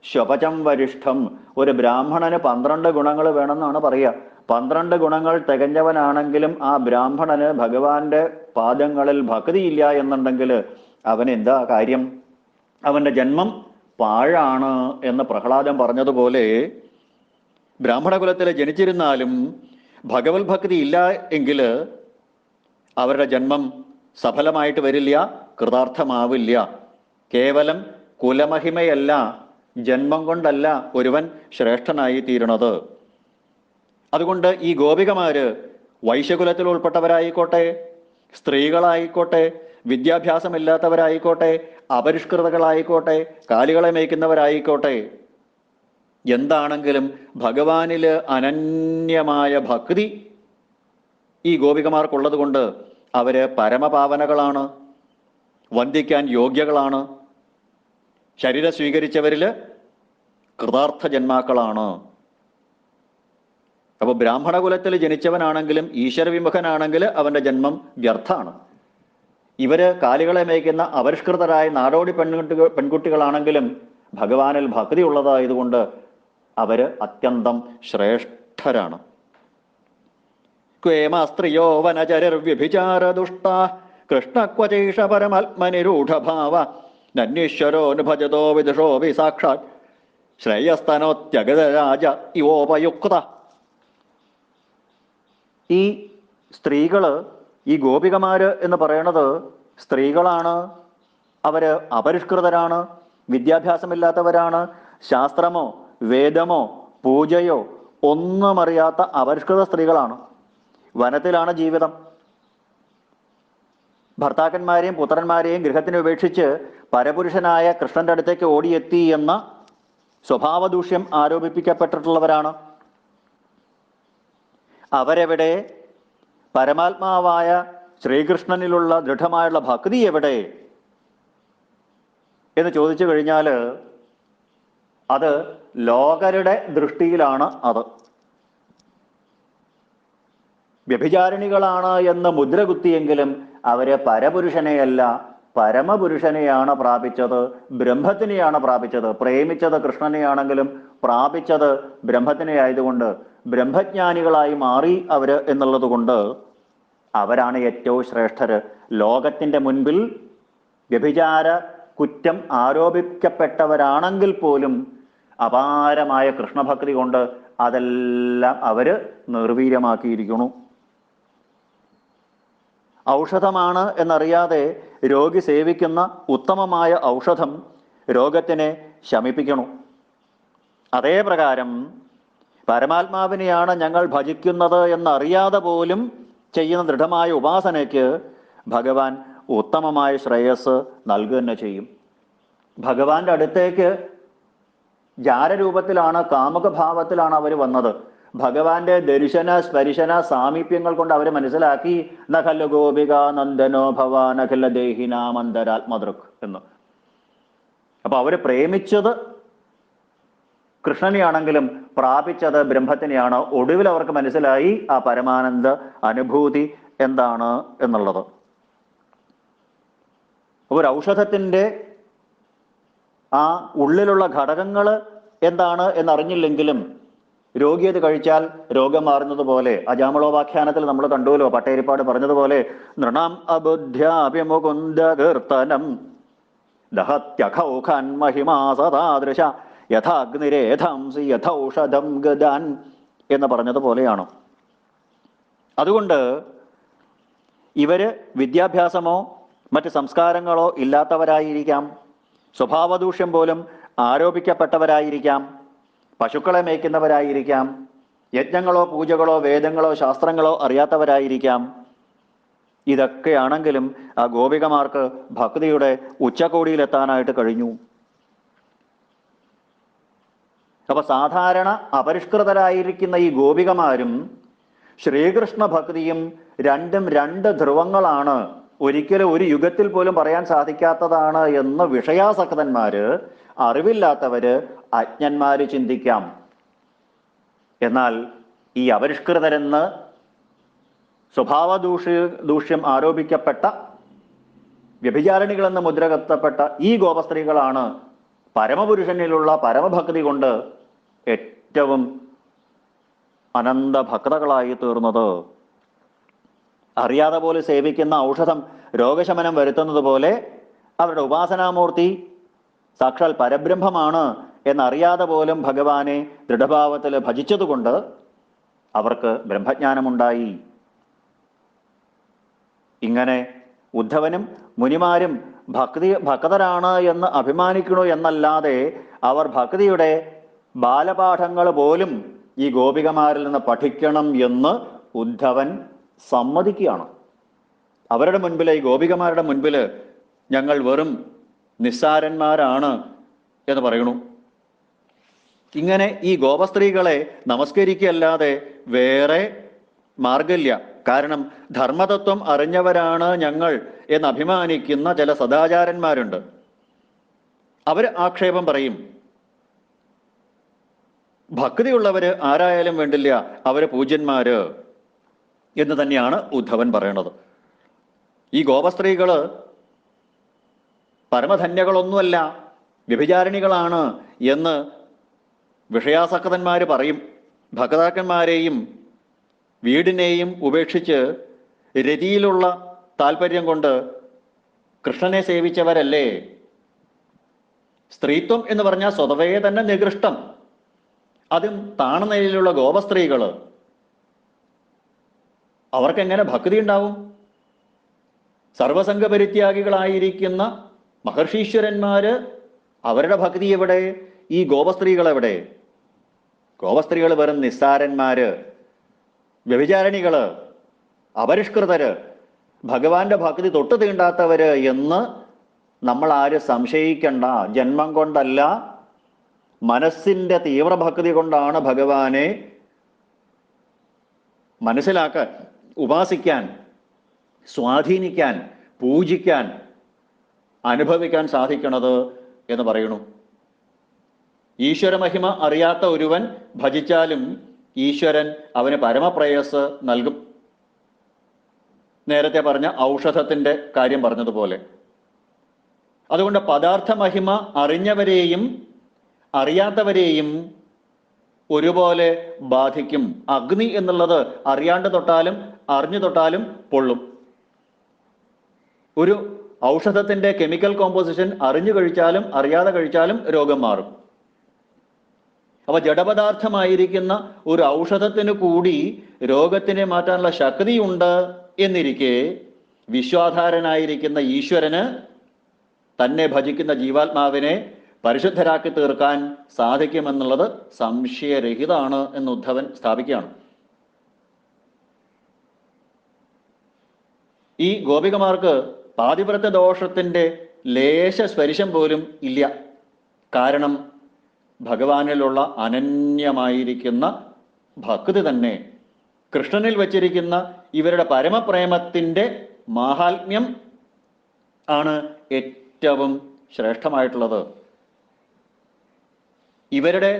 ശ്വപചം വരിഷ്ഠം. ഒരു ബ്രാഹ്മണന് 12 ഗുണങ്ങൾ വേണമെന്നാണ് പറയുക. 12 ഗുണങ്ങൾ തികഞ്ഞവനാണെങ്കിലും ആ ബ്രാഹ്മണന് ഭഗവാന്റെ പാദങ്ങളിൽ ഭക്തിയില്ല എന്നുണ്ടെങ്കിൽ അവൻ എന്താ കാര്യം? അവന്റെ ജന്മം പാഴാണ് എന്ന് പ്രഹ്ലാദൻ പറഞ്ഞതുപോലെ ബ്രാഹ്മണ കുലത്തിൽ ജനിച്ചിരുന്നാലും ഭഗവത് ഭക്തി ഇല്ല എങ്കിൽ അവരുടെ ജന്മം സഫലമായിട്ട് വരില്ല, കൃതാർത്ഥമാവില്ല. കേവലം കുലമഹിമയല്ല, ജന്മം കൊണ്ടല്ല ഒരുവൻ ശ്രേഷ്ഠനായി തീരണത്. അതുകൊണ്ട് ഈ ഗോപികമാര് വൈശ്യകുലത്തിൽ ഉൾപ്പെട്ടവരായിക്കോട്ടെ, സ്ത്രീകളായിക്കോട്ടെ, വിദ്യാഭ്യാസമില്ലാത്തവരായിക്കോട്ടെ, അപരിഷ്കൃതകളായിക്കോട്ടെ, കാലികളെ മേയ്ക്കുന്നവരായിക്കോട്ടെ, എന്താണെങ്കിലും ഭഗവാനില് അനന്യമായ ഭക്തി ഈ ഗോപികമാർക്കുള്ളത് കൊണ്ട് അവര് പരമപാവനകളാണ്, വന്ദിക്കാൻ യോഗ്യകളാണ്, ശരീരം സ്വീകരിച്ചവരില് കൃതാർത്ഥ ജന്മാക്കളാണ്. അപ്പൊ ബ്രാഹ്മണ കുലത്തിൽ ജനിച്ചവനാണെങ്കിലും ഈശ്വരവിമുഖനാണെങ്കിൽ അവന്റെ ജന്മം വ്യർത്ഥാണ്. ഇവര് കാലികളെ മേയ്ക്കുന്ന അപരിഷ്കൃതരായ നാടോടി പെൺകുട്ടികളാണെങ്കിലും ഭഗവാനിൽ ഭക്തി ഉള്ളതായതുകൊണ്ട് അവര് അത്യന്തം ശ്രേഷ്ഠരാണ്. ക്വേമ സ്ത്രീയോ വനചരർവ്യഭിചാരദുഷ്ട കൃഷ്ണക്വചൈഷ പരമാത്മനിരൂഢഭാവ നന്വീശ്വരോനുഭജതോ വിദുഷോപി സാക്ഷാത് ശ്രേയസ്തനോത്യഗതരാജ ഇവോപയുക്ത. ഈ സ്ത്രീകള്, ഈ ഗോപികമാര് എന്ന് പറയണത് സ്ത്രീകളാണ്. അവര് അപരിഷ്കൃതരാണ്, വിദ്യാഭ്യാസമില്ലാത്തവരാണ്, ശാസ്ത്രമോ വേദമോ പൂജയോ ഒന്നും അറിയാത്ത അപരിഷ്കൃത സ്ത്രീകളാണ്. വനത്തിലാണ് ജീവിതം. ഭർത്താക്കന്മാരെയും പുത്രന്മാരെയും ഗൃഹത്തിന് ഉപേക്ഷിച്ച് പരപുരുഷനായ കൃഷ്ണന്റെ അടുത്തേക്ക് ഓടിയെത്തി എന്ന സ്വഭാവദൂഷ്യം ആരോപിക്കപ്പെട്ടിട്ടുള്ളവരാണ്. അവരെവിടെ? പരമാത്മാവായ ശ്രീകൃഷ്ണനിലുള്ള ദൃഢമായുള്ള ഭക്തി എവിടെ എന്ന് ചോദിച്ചു കഴിഞ്ഞാൽ അത് ലോകരുടെ ദൃഷ്ടിയിലാണ്. അത് വ്യഭിചാരിണികളാണ് എന്ന് മുദ്ര കുത്തിയെങ്കിലും അവര് പരപുരുഷനെയല്ല പരമപുരുഷനെയാണ് പ്രാപിച്ചത്, ബ്രഹ്മത്തിനെയാണ് പ്രാപിച്ചത്. പ്രേമിച്ചത് കൃഷ്ണനെയാണെങ്കിലും പ്രാപിച്ചത് ബ്രഹ്മത്തിനെ ആയതുകൊണ്ട് ബ്രഹ്മജ്ഞാനികളായി മാറി അവര് എന്നുള്ളത് കൊണ്ട് അവരാണ് ഏറ്റവും ശ്രേഷ്ഠര്. ലോകത്തിന്റെ മുൻപിൽ വ്യഭിചാര കുറ്റം ആരോപിക്കപ്പെട്ടവരാണെങ്കിൽ പോലും അപാരമായ കൃഷ്ണഭക്തി കൊണ്ട് അതെല്ലാം അവര് നിർവീര്യമാക്കിയിരിക്കുന്നു. ഔഷധമാണ് എന്നറിയാതെ രോഗി സേവിക്കുന്ന ഉത്തമമായ ഔഷധം രോഗത്തിനെ ശമിപ്പിക്കണു. അതേ പ്രകാരം പരമാത്മാവിനെയാണ് ഞങ്ങൾ ഭജിക്കുന്നത് എന്നറിയാതെ പോലും ചെയ്യുന്ന ദൃഢമായ ഉപാസനയ്ക്ക് ഭഗവാൻ ഉത്തമമായ ശ്രേയസ് നൽകുക തന്നെ ചെയ്യും. ഭഗവാന്റെ അടുത്തേക്ക് ജാരരൂപത്തിലാണ്, കാമുകഭാവത്തിലാണ് അവർ വന്നത്. ഭഗവാന്റെ ദർശന സ്പരിശന സാമീപ്യങ്ങൾ കൊണ്ട് അവർ മനസ്സിലാക്കി നഖല ഗോപിക നന്ദനോ ഭവാൻ അഖില ദേഹിനാമന്തരാത്മദൃക് എന്ന്. അപ്പൊ അവര് പ്രേമിച്ചത് കൃഷ്ണനെയാണെങ്കിലും പ്രാപിച്ചത് ബ്രഹ്മത്തിനെയാണ്. ഒടുവിൽ അവർക്ക് മനസ്സിലായി ആ പരമാനന്ദ അനുഭൂതി എന്താണ് എന്നുള്ളത്. ഒരു ഔഷധത്തിന്റെ ആ ഉള്ളിലുള്ള ഘടകങ്ങൾ എന്താണ് എന്നറിഞ്ഞില്ലെങ്കിലും രോഗി അത് കഴിച്ചാൽ രോഗം മാറുന്നത് പോലെ അജാമളോപാഖ്യാനത്തിൽ നമ്മൾ കണ്ടുവല്ലോ, പട്ടേരിപ്പാട് പറഞ്ഞതുപോലെ നൃണാം അബുദ്ധ്യാഭിമുകുന്ദ കീർത്തനം ദഹത്യഖൗഖാൻ മഹിമാ സദാദൃശ യഥാഗ്നിരേധാംസി യഥൗഷധം ഗദാൻ എന്ന് പറഞ്ഞതുപോലെയാണ്. അതുകൊണ്ട് ഇവര് വിദ്യാഭ്യാസമോ മറ്റ് സംസ്കാരങ്ങളോ ഇല്ലാത്തവരായിരിക്കാം, സ്വഭാവദൂഷ്യം പോലും ആരോപിക്കപ്പെട്ടവരായിരിക്കാം, പശുക്കളെ മേയ്ക്കുന്നവരായിരിക്കാം, യജ്ഞങ്ങളോ പൂജകളോ വേദങ്ങളോ ശാസ്ത്രങ്ങളോ അറിയാത്തവരായിരിക്കാം. ഇതൊക്കെയാണെങ്കിലും ആ ഗോപികമാർക്ക് ഭക്തിയുടെ ഉച്ചകോടിയിലെത്താനായിട്ട് കഴിഞ്ഞു. അപ്പൊ സാധാരണ അപരിഷ്കൃതരായിരിക്കുന്ന ഈ ഗോപികമാരും ശ്രീകൃഷ്ണ ഭക്തിയും രണ്ടും രണ്ട് ധ്രുവങ്ങളാണ്, ഒരിക്കലും ഒരു യുഗത്തിൽ പോലും പറയാൻ സാധിക്കാത്തതാണ് എന്ന് വിഷയാസക്തന്മാര്, അറിവില്ലാത്തവര്, അജ്ഞന്മാര് ചിന്തിക്കാം. എന്നാൽ ഈ അപരിഷ്കൃതരെന്ന് സ്വഭാവദൂഷ്യം ആരോപിക്കപ്പെട്ട വ്യഭിചാരിണികളെന്ന് മുദ്രകത്തപ്പെട്ട ഈ ഗോപസ്ത്രീകളാണ് പരമപുരുഷനിലുള്ള പരമഭക്തി കൊണ്ട് ഏറ്റവും അനന്തഭക്തകളായി തീർന്നത്. അറിയാതെ പോലെ സേവിക്കുന്ന ഔഷധം രോഗശമനം വരുത്തുന്നത് പോലെ അവരുടെ ഉപാസനാമൂർത്തി സാക്ഷാൽ പരബ്രഹ്മമാണ് എന്നറിയാതെ പോലും ഭഗവാനെ ദൃഢഭാവത്തിൽ ഭജിച്ചതുകൊണ്ട് അവർക്ക് ബ്രഹ്മജ്ഞാനമുണ്ടായി. ഇങ്ങനെ ഉദ്ധവനും മുനിമാരും ഭക്തരാണ് എന്ന് അഭിമാനിക്കണു എന്നല്ലാതെ അവർ ഭക്തിയുടെ ബാലപാഠങ്ങൾ പോലും ഈ ഗോപികമാരിൽ നിന്ന് പഠിക്കണം എന്ന് ഉദ്ധവൻ സമ്മതിക്കുകയാണ്. അവരുടെ മുൻപിൽ, ഈ ഗോപികമാരുടെ മുൻപിൽ ഞങ്ങൾ വെറും നിസ്സാരന്മാരാണ് എന്ന് പറയണു. ഇങ്ങനെ ഈ ഗോപസ്ത്രീകളെ നമസ്കരിക്കല്ലാതെ വേറെ മാർഗമില്ല. കാരണം ധർമ്മതത്വം അറിഞ്ഞവരാണ് ഞങ്ങൾ എന്ന് അഭിമാനിക്കുന്ന ചില സദാചാരന്മാരുണ്ട്. അവർ ആക്ഷേപം പറയും. ഭക്തിയുള്ളവര് ആരായാലും വേണ്ടില്ല, അവര് പൂജ്യന്മാര് എന്ന് തന്നെയാണ് ഉദ്ധവൻ പറയണത്. ഈ ഗോപസ്ത്രീകള് പരമധന്യകളൊന്നുമല്ല, വ്യഭിചാരിണികളാണ് എന്ന് വിഷയാസക്തന്മാര് പറയും. ഭക്താക്കന്മാരെയും വീടിനെയും ഉപേക്ഷിച്ച് രതിയിലുള്ള താല്പര്യം കൊണ്ട് കൃഷ്ണനെ സേവിച്ചവരല്ലേ. സ്ത്രീത്വം എന്ന് പറഞ്ഞാൽ സ്വതവേ തന്നെ നികൃഷ്ടം. അതും താണനിലയിലുള്ള ഗോപസ്ത്രീകള്, അവർക്കെങ്ങനെ ഭക്തി ഉണ്ടാവും? സർവസംഘപരിത്യാഗികളായിരിക്കുന്ന മഹർഷീശ്വരന്മാര്, അവരുടെ ഭക്തി എവിടെ? ഈ ഗോപസ്ത്രീകൾ എവിടെ? ഗോപസ്ത്രീകൾ വെറും നിസ്സാരന്മാര്, വ്യഭിചാരിണികള്, അപരിഷ്കൃതര്, ഭഗവാന്റെ ഭക്തി തൊട്ടു തീണ്ടാത്തവര് എന്ന് നമ്മൾ ആര് സംശയിക്കണ്ട. ജന്മം കൊണ്ടല്ല, മനസ്സിന്റെ തീവ്രഭക്തി കൊണ്ടാണ് ഭഗവാനെ മനസ്സിലാക്കാൻ, ഉപാസിക്കാൻ, സ്വാധീനിക്കാൻ, പൂജിക്കാൻ, അനുഭവിക്കാൻ സാധിക്കണത് എന്ന് പറയണു. ഈശ്വരമഹിമ അറിയാത്ത ഒരുവൻ ഭജിച്ചാലും ഈശ്വരൻ അവന് പരമപ്രേയസ് നൽകും. നേരത്തെ പറഞ്ഞ ഔഷധത്തിന്റെ കാര്യം പറഞ്ഞതുപോലെ. അതുകൊണ്ട് പദാർത്ഥ മഹിമ അറിഞ്ഞവരെയും അറിയാത്തവരെയും ഒരുപോലെ ബാധിക്കും. അഗ്നി എന്നുള്ളത് അറിയാണ്ട് തൊട്ടാലും അറിഞ്ഞു തൊട്ടാലും പൊള്ളും. ഒരു ഔഷധത്തിന്റെ കെമിക്കൽ കോമ്പോസിഷൻ അറിഞ്ഞു കഴിച്ചാലും അറിയാതെ കഴിച്ചാലും രോഗം മാറും. അപ്പൊ ജഡപദാർത്ഥമായിരിക്കുന്ന ഒരു ഔഷധത്തിന് കൂടി രോഗത്തിനെ മാറ്റാനുള്ള ശക്തിയുണ്ട് എന്നിരിക്കെ വിശ്വാധാരനായിരിക്കുന്ന ഈശ്വരന് തന്നെ ഭജിക്കുന്ന ജീവാത്മാവിനെ പരിശുദ്ധരാക്കി തീർക്കാൻ സാധിക്കുമെന്നുള്ളത് സംശയരഹിതമാണ് എന്ന് ഉദ്ധവൻ സ്ഥാപിക്കുകയാണ്. ഈ ഗോപികമാർക്ക് പാതിവ്രത്യ ദോഷത്തിന്റെ ലേശ സ്പരിശം പോലും ഇല്ല. കാരണം ഭഗവാനിലുള്ള അനന്യമായിരിക്കുന്ന ഭക്തി തന്നെ, കൃഷ്ണനിൽ വച്ചിരിക്കുന്ന ഇവരുടെ പരമപ്രേമത്തിൻ്റെ മാഹാത്മ്യം ആണ് ഏറ്റവും ശ്രേഷ്ഠമായിട്ടുള്ളത്. ഇവരുടെ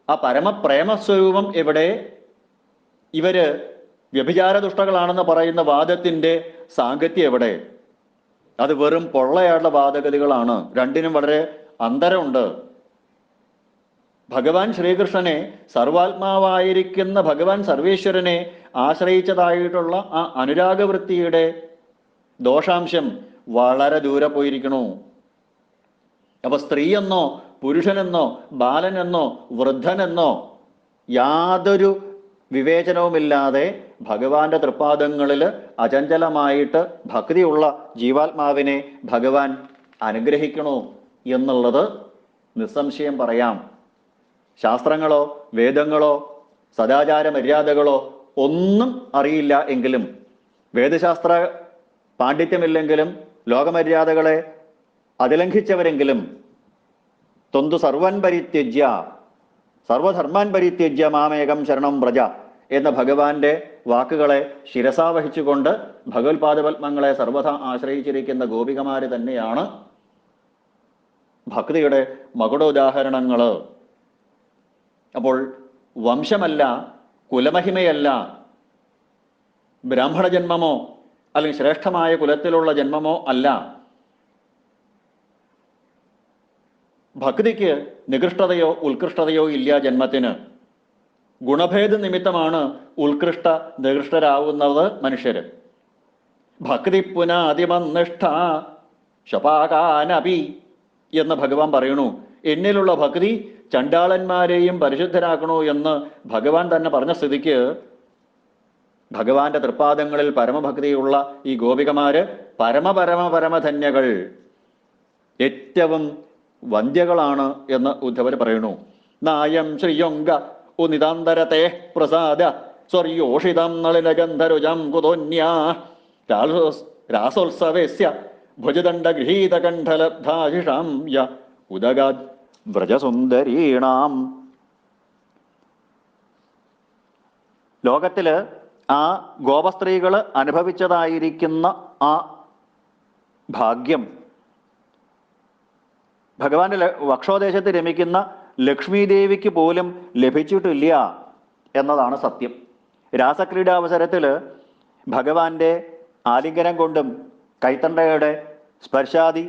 ആ പരമപ്രേമസ്വരൂപം എവിടെ? ഇവര് വ്യഭിചാരദുഷ്ടകളാണെന്ന് പറയുന്ന വാദത്തിൻ്റെ സാങ്കത്യം എവിടെ? അത് വെറും പൊള്ളയായുള്ള വാദഗതികളാണ്. രണ്ടിനും വളരെ അന്തരമുണ്ട്. ഭഗവാൻ ശ്രീകൃഷ്ണനെ, സർവാത്മാവായിരിക്കുന്ന ഭഗവാൻ സർവേശ്വരനെ ആശ്രയിച്ചതായിട്ടുള്ള ആ അനുരാഗവൃത്തിയുടെ ദോഷാംശം വളരെ ദൂരെ പോയിരിക്കണു. അപ്പൊ സ്ത്രീയെന്നോ പുരുഷനെന്നോ ബാലനെന്നോ വൃദ്ധനെന്നോ യാതൊരു വിവേചനവുമില്ലാതെ ഭഗവാന്റെ തൃപ്പാദങ്ങളിൽ അചഞ്ചലമായിട്ട് ഭക്തിയുള്ള ജീവാത്മാവിനെ ഭഗവാൻ അനുഗ്രഹിക്കണോ എന്നുള്ളത് നിസ്സംശയം പറയാം. ശാസ്ത്രങ്ങളോ വേദങ്ങളോ സദാചാര മര്യാദകളോ ഒന്നും അറിയില്ല എങ്കിലും, വേദശാസ്ത്ര പാണ്ഡിത്യമില്ലെങ്കിലും, ലോകമര്യാദകളെ അതിലംഘിച്ചവരെങ്കിലും തൊന്തു സർവൻ പരിത്യജ്യ സർവധർമാൻ പരിത്യജ്യ മാമേകം ശരണം വ്രജ എന്ന ഭഗവാന്റെ വാക്കുകളെ ശിരസാവഹിച്ചുകൊണ്ട് ഭഗവത്പാദപത്മങ്ങളെ സർവഥാ ആശ്രയിച്ചിരിക്കുന്ന ഗോപികമാര് തന്നെയാണ് ഭക്തിയുടെ മകുടോദാഹരണങ്ങൾ. അപ്പോൾ വംശമല്ല, കുലമഹിമയല്ല, ബ്രാഹ്മണ ജന്മമോ അല്ലെങ്കിൽ ശ്രേഷ്ഠമായ കുലത്തിലുള്ള ജന്മമോ അല്ല. ഭക്തിക്ക് നികൃഷ്ടതയോ ഉത്കൃഷ്ടതയോ ഇല്ല. ജന്മത്തിന് ഗുണഭേദ നിമിത്തമാണ് ഉത്കൃഷ്ട നികൃഷ്ടരാവുന്നത് മനുഷ്യര്. ഭക്തി പുനാതിമനിഷ്ഠ ശപാകാനപി എന്ന് ഭഗവാൻ പറയണു. എന്നിലുള്ള ഭക്തി ചണ്ടാളന്മാരെയും പരിശുദ്ധരാക്കണോ എന്ന് ഭഗവാൻ തന്നെ പറഞ്ഞ സ്ഥിതിക്ക് ഭഗവാന്റെ തൃപ്പാദങ്ങളിൽ പരമഭക്തിയുള്ള ഈ ഗോപികമാര് പരമധന്യകൾ, ഏറ്റവും വന്ധ്യകളാണ് എന്ന് ഉദ്ധവർ പറയുന്നു. നായം ശ്രീയൊങ്ക ഉനിതാന്തരത്തെ പ്രസാദ സ്വർയോഷിതം നളിനഗന്ധരുജം കുതോന്യാ രാസോത്സവസ്യ ഭുജദണ്ഡഗൃഹീതകണ്ഠലബ്ധാശിഷാം യ ഉദഗാദ് വ്രജസുന്ദരീണാം. ലോകത്തില് ആ ഗോപസ്ത്രീകൾ അനുഭവിച്ചതായിരിക്കുന്ന ആ ഭാഗ്യം ഭഗവാന്റെ വക്ഷോദേശത്ത് രമിക്കുന്ന ലക്ഷ്മി ദേവിക്ക് പോലും ലഭിച്ചിട്ടില്ല എന്നതാണ് സത്യം. രാസക്രീഡാവസരത്തിൽ ഭഗവാന്റെ ആലിംഗനം കൊണ്ടും കൈത്തണ്ടയുടെ സ്പർശാദി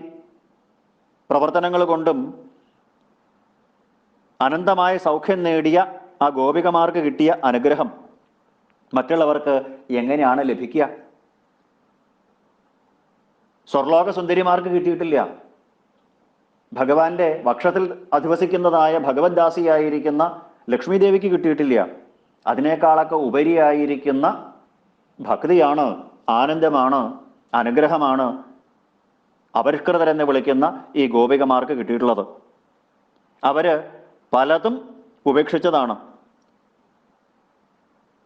പ്രവർത്തനങ്ങൾ കൊണ്ടും അനന്തമായ സൗഖ്യം നേടിയ ആ ഗോപികമാർക്ക് കിട്ടിയ അനുഗ്രഹം മറ്റുള്ളവർക്ക് എങ്ങനെയാണ് ലഭിക്കുക? സ്വർലോക സുന്ദരിമാർക്ക് കിട്ടിയിട്ടില്ല. ഭഗവാന്റെ വക്ഷത്തിൽ അധിവസിക്കുന്നതായ ഭഗവദ്ദാസിയായിരിക്കുന്ന ലക്ഷ്മി ദേവിക്ക് കിട്ടിയിട്ടില്ല. അതിനേക്കാളൊക്കെ ഉപരിയായിരിക്കുന്ന ഭക്തിയാണ്, ആനന്ദമാണ്, അനുഗ്രഹമാണ് അപരിഷ്കൃതരെന്ന് വിളിക്കുന്ന ഈ ഗോപികമാർക്ക് കിട്ടിയിട്ടുള്ളത്. അവര് പലതും ഉപേക്ഷിച്ചതാണ്.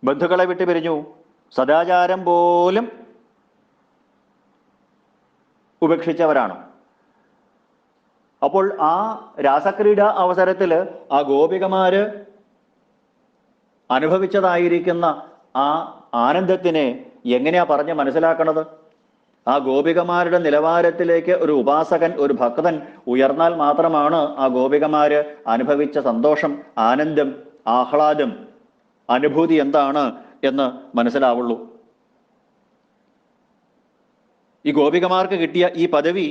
ബന്ധുക്കളെ വിട്ടുപിരിഞ്ഞു, സദാചാരം പോലും ഉപേക്ഷിച്ചവരാണ്. അപ്പോൾ ആ രാസക്രീഡ അവസരത്തിൽ ആ ഗോപികമാര് അനുഭവിച്ചതായിരിക്കുന്ന ആ ആനന്ദത്തിനെ എങ്ങനെയാ പറഞ്ഞ് മനസ്സിലാക്കണത്? ആ ഗോപികമാരുടെ നിലവാരത്തിലേക്ക് ഒരു ഉപാസകൻ, ഒരു ഭക്തൻ ഉയർന്നാൽ മാത്രമാണ് ആ ഗോപികമാര് അനുഭവിച്ച സന്തോഷം, ആനന്ദം, ആഹ്ലാദം, അനുഭൂതി എന്താണ് എന്ന് മനസ്സിലാവുള്ളൂ. ഈ ഗോപികമാർക്ക് കിട്ടിയ ഈ പദവി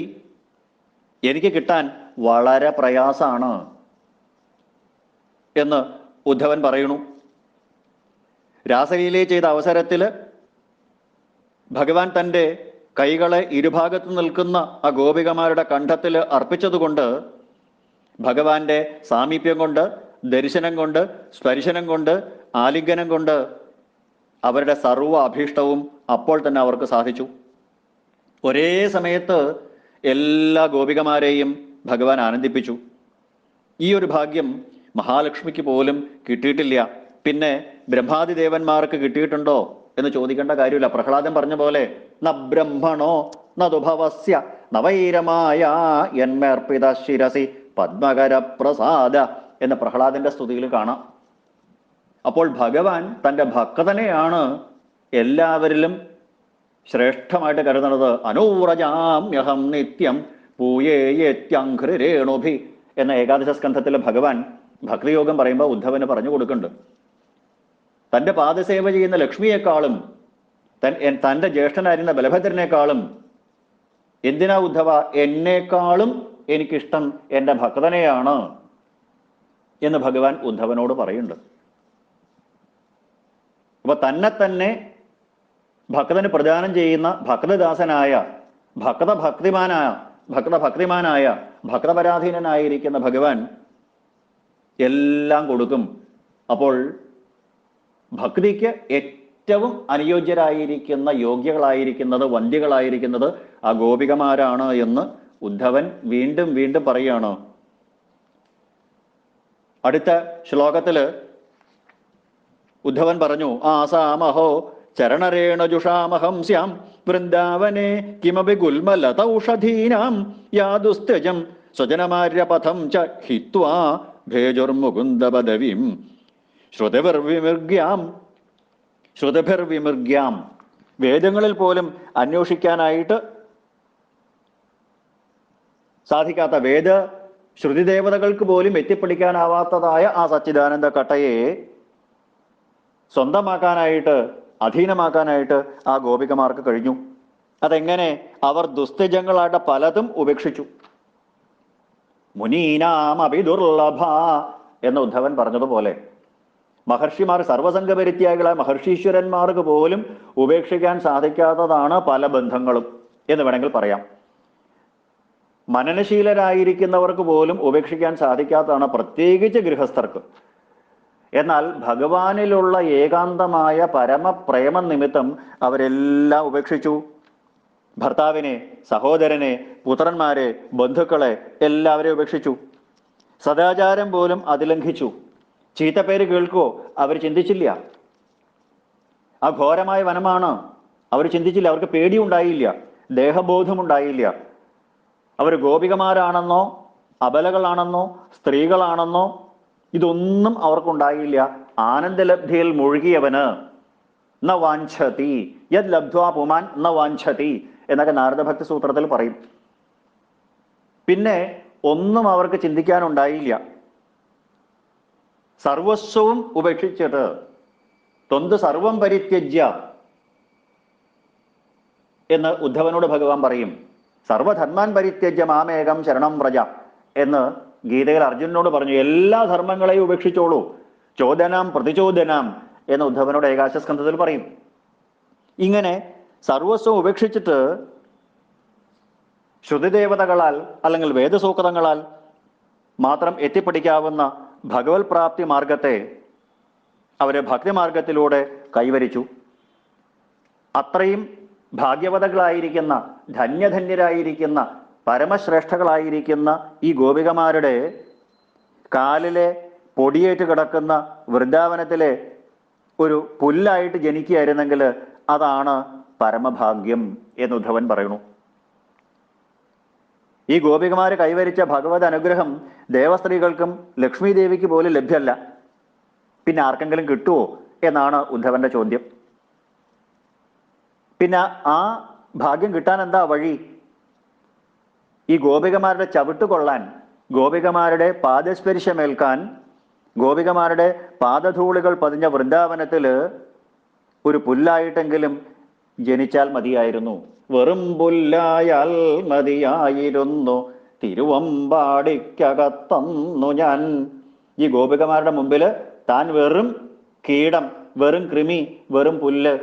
എനിക്ക് കിട്ടാൻ വളരെ പ്രയാസാണ് എന്ന് ഉദ്ധവൻ പറയുന്നു. രാസലീല ചെയ്ത അവസരത്തിൽ ഭഗവാൻ തൻ്റെ കൈകളെ ഇരുഭാഗത്ത് നിൽക്കുന്ന ആ ഗോപികമാരുടെ കണ്ഠത്തിൽ അർപ്പിച്ചതുകൊണ്ട് ഭഗവാന്റെ സാമീപ്യം കൊണ്ട്, ദർശനം കൊണ്ട്, സ്പർശനം കൊണ്ട്, ആലിംഗനം കൊണ്ട് അവരുടെ സർവ്വ അഭീഷ്ടവും അപ്പോൾ തന്നെ അവർക്ക് സാധിച്ചു. ഒരേ സമയത്ത് എല്ലാ ഗോപികമാരെയും ഭഗവാൻ ആനന്ദിപ്പിച്ചു. ഈ ഒരു ഭാഗ്യം മഹാലക്ഷ്മിക്ക് പോലും കിട്ടിയിട്ടില്ല. പിന്നെ ബ്രഹ്മാദി ദേവന്മാർക്ക് കിട്ടിയിട്ടുണ്ടോ എന്ന് ചോദിക്കേണ്ട കാര്യമില്ല. പ്രഹ്ലാദൻ പറഞ്ഞ പോലെ ന ബ്രഹ്മണോ നതുഭവസ്യ നവൈരമായ എന്മേർപ്പിത ശിരസി പദ്മകര പ്രസാദ എന്ന് പ്രഹ്ലാദന്റെ സ്തുതിയിൽ കാണാം. അപ്പോൾ ഭഗവാൻ തൻ്റെ ഭക്തനെയാണ് എല്ലാവരിലും ശ്രേഷ്ഠമായിട്ട് കരുതുന്നത്. അനൂറജാമ്യഹം നിത്യം പൂയേത്യഘ്രിരേണുഭി എന്ന ഏകാദശ സ്കന്ധത്തിലെ ഭഗവാൻ ഭക്തിയോഗം പറയുമ്പോൾ ഉദ്ധവന് പറഞ്ഞു കൊടുക്കുന്നുണ്ട്. തൻ്റെ പാദസേവ ചെയ്യുന്ന ലക്ഷ്മിയെക്കാളും തൻ്റെ ജ്യേഷ്ഠനായിരുന്ന ബലഭദ്രനേക്കാളും എന്തിനാ ഉദ്ധവ, എന്നേക്കാളും എനിക്കിഷ്ടം എൻ്റെ ഭക്തനെയാണ് എന്ന് ഭഗവാൻ ഉദ്ധവനോട് പറയുന്നുണ്ട്. അപ്പൊ തന്നെ ഭക്തന് പ്രദാനം ചെയ്യുന്ന ഭക്തദാസനായ ഭക്തഭക്തിമാനായ ഭക്തപരാധീനനായിരിക്കുന്ന ഭഗവാൻ എല്ലാം കൊടുക്കും. അപ്പോൾ ഭക്തിക്ക് ഏറ്റവും അനുയോജ്യരായിരിക്കുന്ന യോഗ്യകളായിരിക്കുന്നത് വന്ധ്യകളായിരിക്കുന്നത് ആ ഗോപികമാരാണ് എന്ന് ഉദ്ധവൻ വീണ്ടും വീണ്ടും പറയുകയാണ്. അടുത്ത ശ്ലോകത്തില് ഉദ്ധവൻ പറഞ്ഞു, ആസാമഹോ ചരണരേണജുഷാമഹം സ്യാം വൃന്ദാവനെ കിമപി ഗുൽമലതൗഷധീനാം യാദുസ്ത്യജം സ്വജനമാര്യപഥം ച ഹിത്വാ ഭേജുർമുകുന്ദപദവിം ശ്രുതിഭിർവിമൃഗ്യാം. വേദങ്ങളിൽ പോലും അന്വേഷിക്കാനായിട്ട് സാധിക്കാത്ത, ശ്രുതിദേവതകൾക്ക് പോലും എത്തിപ്പിടിക്കാനാവാത്തതായ ആ സച്ചിദാനന്ദ കട്ടയെ സ്വന്തമാക്കാനായിട്ട്, അധീനമാക്കാനായിട്ട് ആ ഗോപികമാർക്ക് കഴിഞ്ഞു. അതെങ്ങനെ? അവർ ദുസ്തജങ്ങളായിട്ട് പലതും ഉപേക്ഷിച്ചു. മുനീനാം അഭിദുർലഭ എന്ന് ഉദ്ധവൻ പറഞ്ഞതുപോലെ മഹർഷിമാർ, സർവസംഘപരിത്യാഗികളായ മഹർഷീശ്വരന്മാർക്ക് പോലും ഉപേക്ഷിക്കാൻ സാധിക്കാത്തതാണ് പല ബന്ധങ്ങളും എന്ന് വേണമെങ്കിൽ പറയാം. മനനശീലരായിരിക്കുന്നവർക്ക് പോലും ഉപേക്ഷിക്കാൻ സാധിക്കാത്തതാണ്, പ്രത്യേകിച്ച് ഗൃഹസ്ഥർക്ക്. എന്നാൽ ഭഗവാനിലുള്ള ഏകാന്തമായ പരമപ്രേമ നിമിത്തം അവരെല്ലാം ഉപേക്ഷിച്ചു. ഭർത്താവിനെ, സഹോദരനെ, പുത്രന്മാരെ, ബന്ധുക്കളെ എല്ലാവരെയും ഉപേക്ഷിച്ചു. സദാചാരം പോലും അതിലംഘിച്ചു. ചീത്തപ്പേര് കേൾക്കുവോ അവർ ചിന്തിച്ചില്ല. ആ ഘോരമായ വനമാണ് അവർ ചിന്തിച്ചില്ല. അവർക്ക് പേടിയുണ്ടായില്ല, ദേഹബോധമുണ്ടായില്ല. അവർ ഗോപികമാരാണെന്നോ അബലകളാണെന്നോ സ്ത്രീകളാണെന്നോ ഇതൊന്നും അവർക്കുണ്ടായില്ല. ആനന്ദലബ്ധിയിൽ മുഴുകിയവന് ന വാഞ്ചതി യത് ലബ്ധ്വാ പുമാൻ ന വാഞ്ചതി എന്നൊക്കെ നാരദഭക്തി സൂത്രത്തിൽ പറയും. പിന്നെ ഒന്നും അവർക്ക് ചിന്തിക്കാനുണ്ടായില്ല. സർവസ്വവും ഉപേക്ഷിച്ചിട്ട് ത്വന്ത് സർവം പരിത്യജ്യ എന്ന് ഉദ്ധവനോട് ഭഗവാൻ പറയും. സർവധർമാൻ പരിത്യജ്യ മാമേകം ശരണം വ്രജ എന്ന് ഗീതയിൽ അർജുനനോട് പറഞ്ഞു. എല്ലാ ധർമ്മങ്ങളെയും ഉപേക്ഷിച്ചോളൂ, ചോദനാം പ്രതിചോദനാം എന്ന് ഉദ്ധവനോട് ഏകാദശസ്കന്ധത്തിൽ പറയും. ഇങ്ങനെ സർവസ്വം ഉപേക്ഷിച്ചിട്ട് ശ്രുതിദേവതകളാൽ അല്ലെങ്കിൽ വേദസൂക്തങ്ങളാൽ മാത്രം എത്തിപ്പിടിക്കാവുന്ന ഭഗവത് പ്രാപ്തി മാർഗത്തെ അവരെ ഭക്തിമാർഗത്തിലൂടെ കൈവരിച്ചു. അത്രയും ഭാഗ്യവതകളായിരിക്കുന്ന, ധന്യധന്യരായിരിക്കുന്ന, പരമശ്രേഷ്ഠകളായിരിക്കുന്ന ഈ ഗോപികമാരുടെ കാലിലെ പൊടിയേറ്റ് കിടക്കുന്ന വൃന്ദാവനത്തിലെ ഒരു പുല്ലായിട്ട് ജനിക്കുകയായിരുന്നെങ്കിൽ അതാണ് പരമഭാഗ്യം എന്ന് ഉദ്ധവൻ പറയുന്നു. ഈ ഗോപികമാര് കൈവരിച്ച ഭഗവത് അനുഗ്രഹം ദേവസ്ത്രീകൾക്കും ലക്ഷ്മി ദേവിക്ക് പോലും ലഭ്യമല്ല. പിന്നെ ആർക്കെങ്കിലും കിട്ടുമോ എന്നാണ് ഉദ്ധവന്റെ ചോദ്യം. പിന്നെ ആ ഭാഗ്യം കിട്ടാൻ എന്താ വഴി? ഈ ഗോപികമാരുടെ ചവിട്ട് കൊള്ളാൻ, ഗോപികമാരുടെ പാദസ്പർശമേൽക്കാൻ, ഗോപികമാരുടെ പാദധൂളികൾ പതിഞ്ഞ വൃന്ദാവനത്തിൽ ഒരു പുല്ലായിട്ടെങ്കിലും ജനിച്ചാൽ മതിയായിരുന്നു. വെറും പുല്ലായാൽ മതിയായിരുന്നു തിരുവമ്പാടിക്കകത്തന്നു ഞാൻ. ഈ ഗോപികമാരുടെ മുമ്പിൽ താൻ വെറും കീടം, വെറും കൃമി, വെറും പുല്ല്.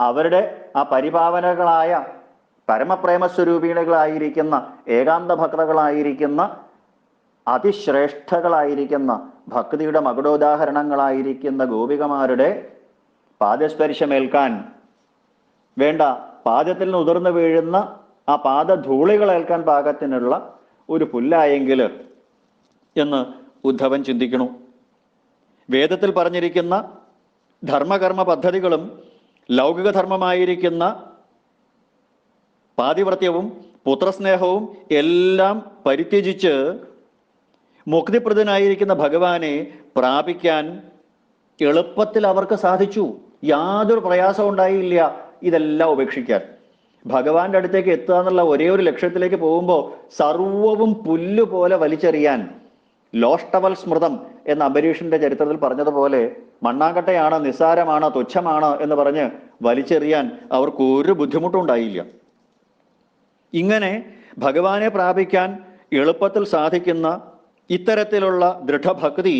അവരുടെ ആ പരിപാവനകളായ പരമപ്രേമസ്വരൂപിണികളായിരിക്കുന്ന, ഏകാന്ത ഭക്തകളായിരിക്കുന്ന, അതിശ്രേഷ്ഠകളായിരിക്കുന്ന, ഭക്തിയുടെ മകുടോദാഹരണങ്ങളായിരിക്കുന്ന ഗോപികമാരുടെ പാദസ്പർശമേൽക്കാൻ വേണ്ട, പാദത്തിൽ നിന്ന് ഉതിർന്നു വീഴുന്ന ആ പാദധൂളികളേൽക്കാൻ പാകത്തിനുള്ള ഒരു പുല്ലായെങ്കിൽ എന്ന് ഉദ്ധവൻ ചിന്തിക്കണു. വേദത്തിൽ പറഞ്ഞിരിക്കുന്ന ധർമ്മകർമ്മ പദ്ധതികളും ലൗകിക ധർമ്മമായിരിക്കുന്ന പാതിവ്രത്യവും പുത്രസ്നേഹവും എല്ലാം പരിത്യജിച്ച് മുക്തിപ്രദനായിരിക്കുന്ന ഭഗവാനെ പ്രാപിക്കാൻ എളുപ്പത്തിൽ അവർക്ക് സാധിച്ചു. യാതൊരു പ്രയാസവും ഉണ്ടായില്ല ഇതെല്ലാം ഉപേക്ഷിക്കാൻ. ഭഗവാന്റെ അടുത്തേക്ക് എത്തുക എന്നുള്ള ഒരേ ഒരു ലക്ഷ്യത്തിലേക്ക് പോകുമ്പോൾ സർവവും പുല്ലുപോലെ വലിച്ചെറിയാൻ, ലോഷ്ടവൽ സ്മൃതം എന്ന അംബരീഷിന്റെ ചരിത്രത്തിൽ പറഞ്ഞതുപോലെ മണ്ണാങ്കട്ടയാണ്, നിസ്സാരമാണ്, തുച്ഛമാണ് എന്ന് പറഞ്ഞ് വലിച്ചെറിയാൻ അവർക്ക് ഒരു ബുദ്ധിമുട്ടും ഉണ്ടായില്ല. ഇങ്ങനെ ഭഗവാനെ പ്രാപിക്കാൻ എളുപ്പത്തിൽ സാധിക്കുന്ന ഇത്തരത്തിലുള്ള ദൃഢഭക്തി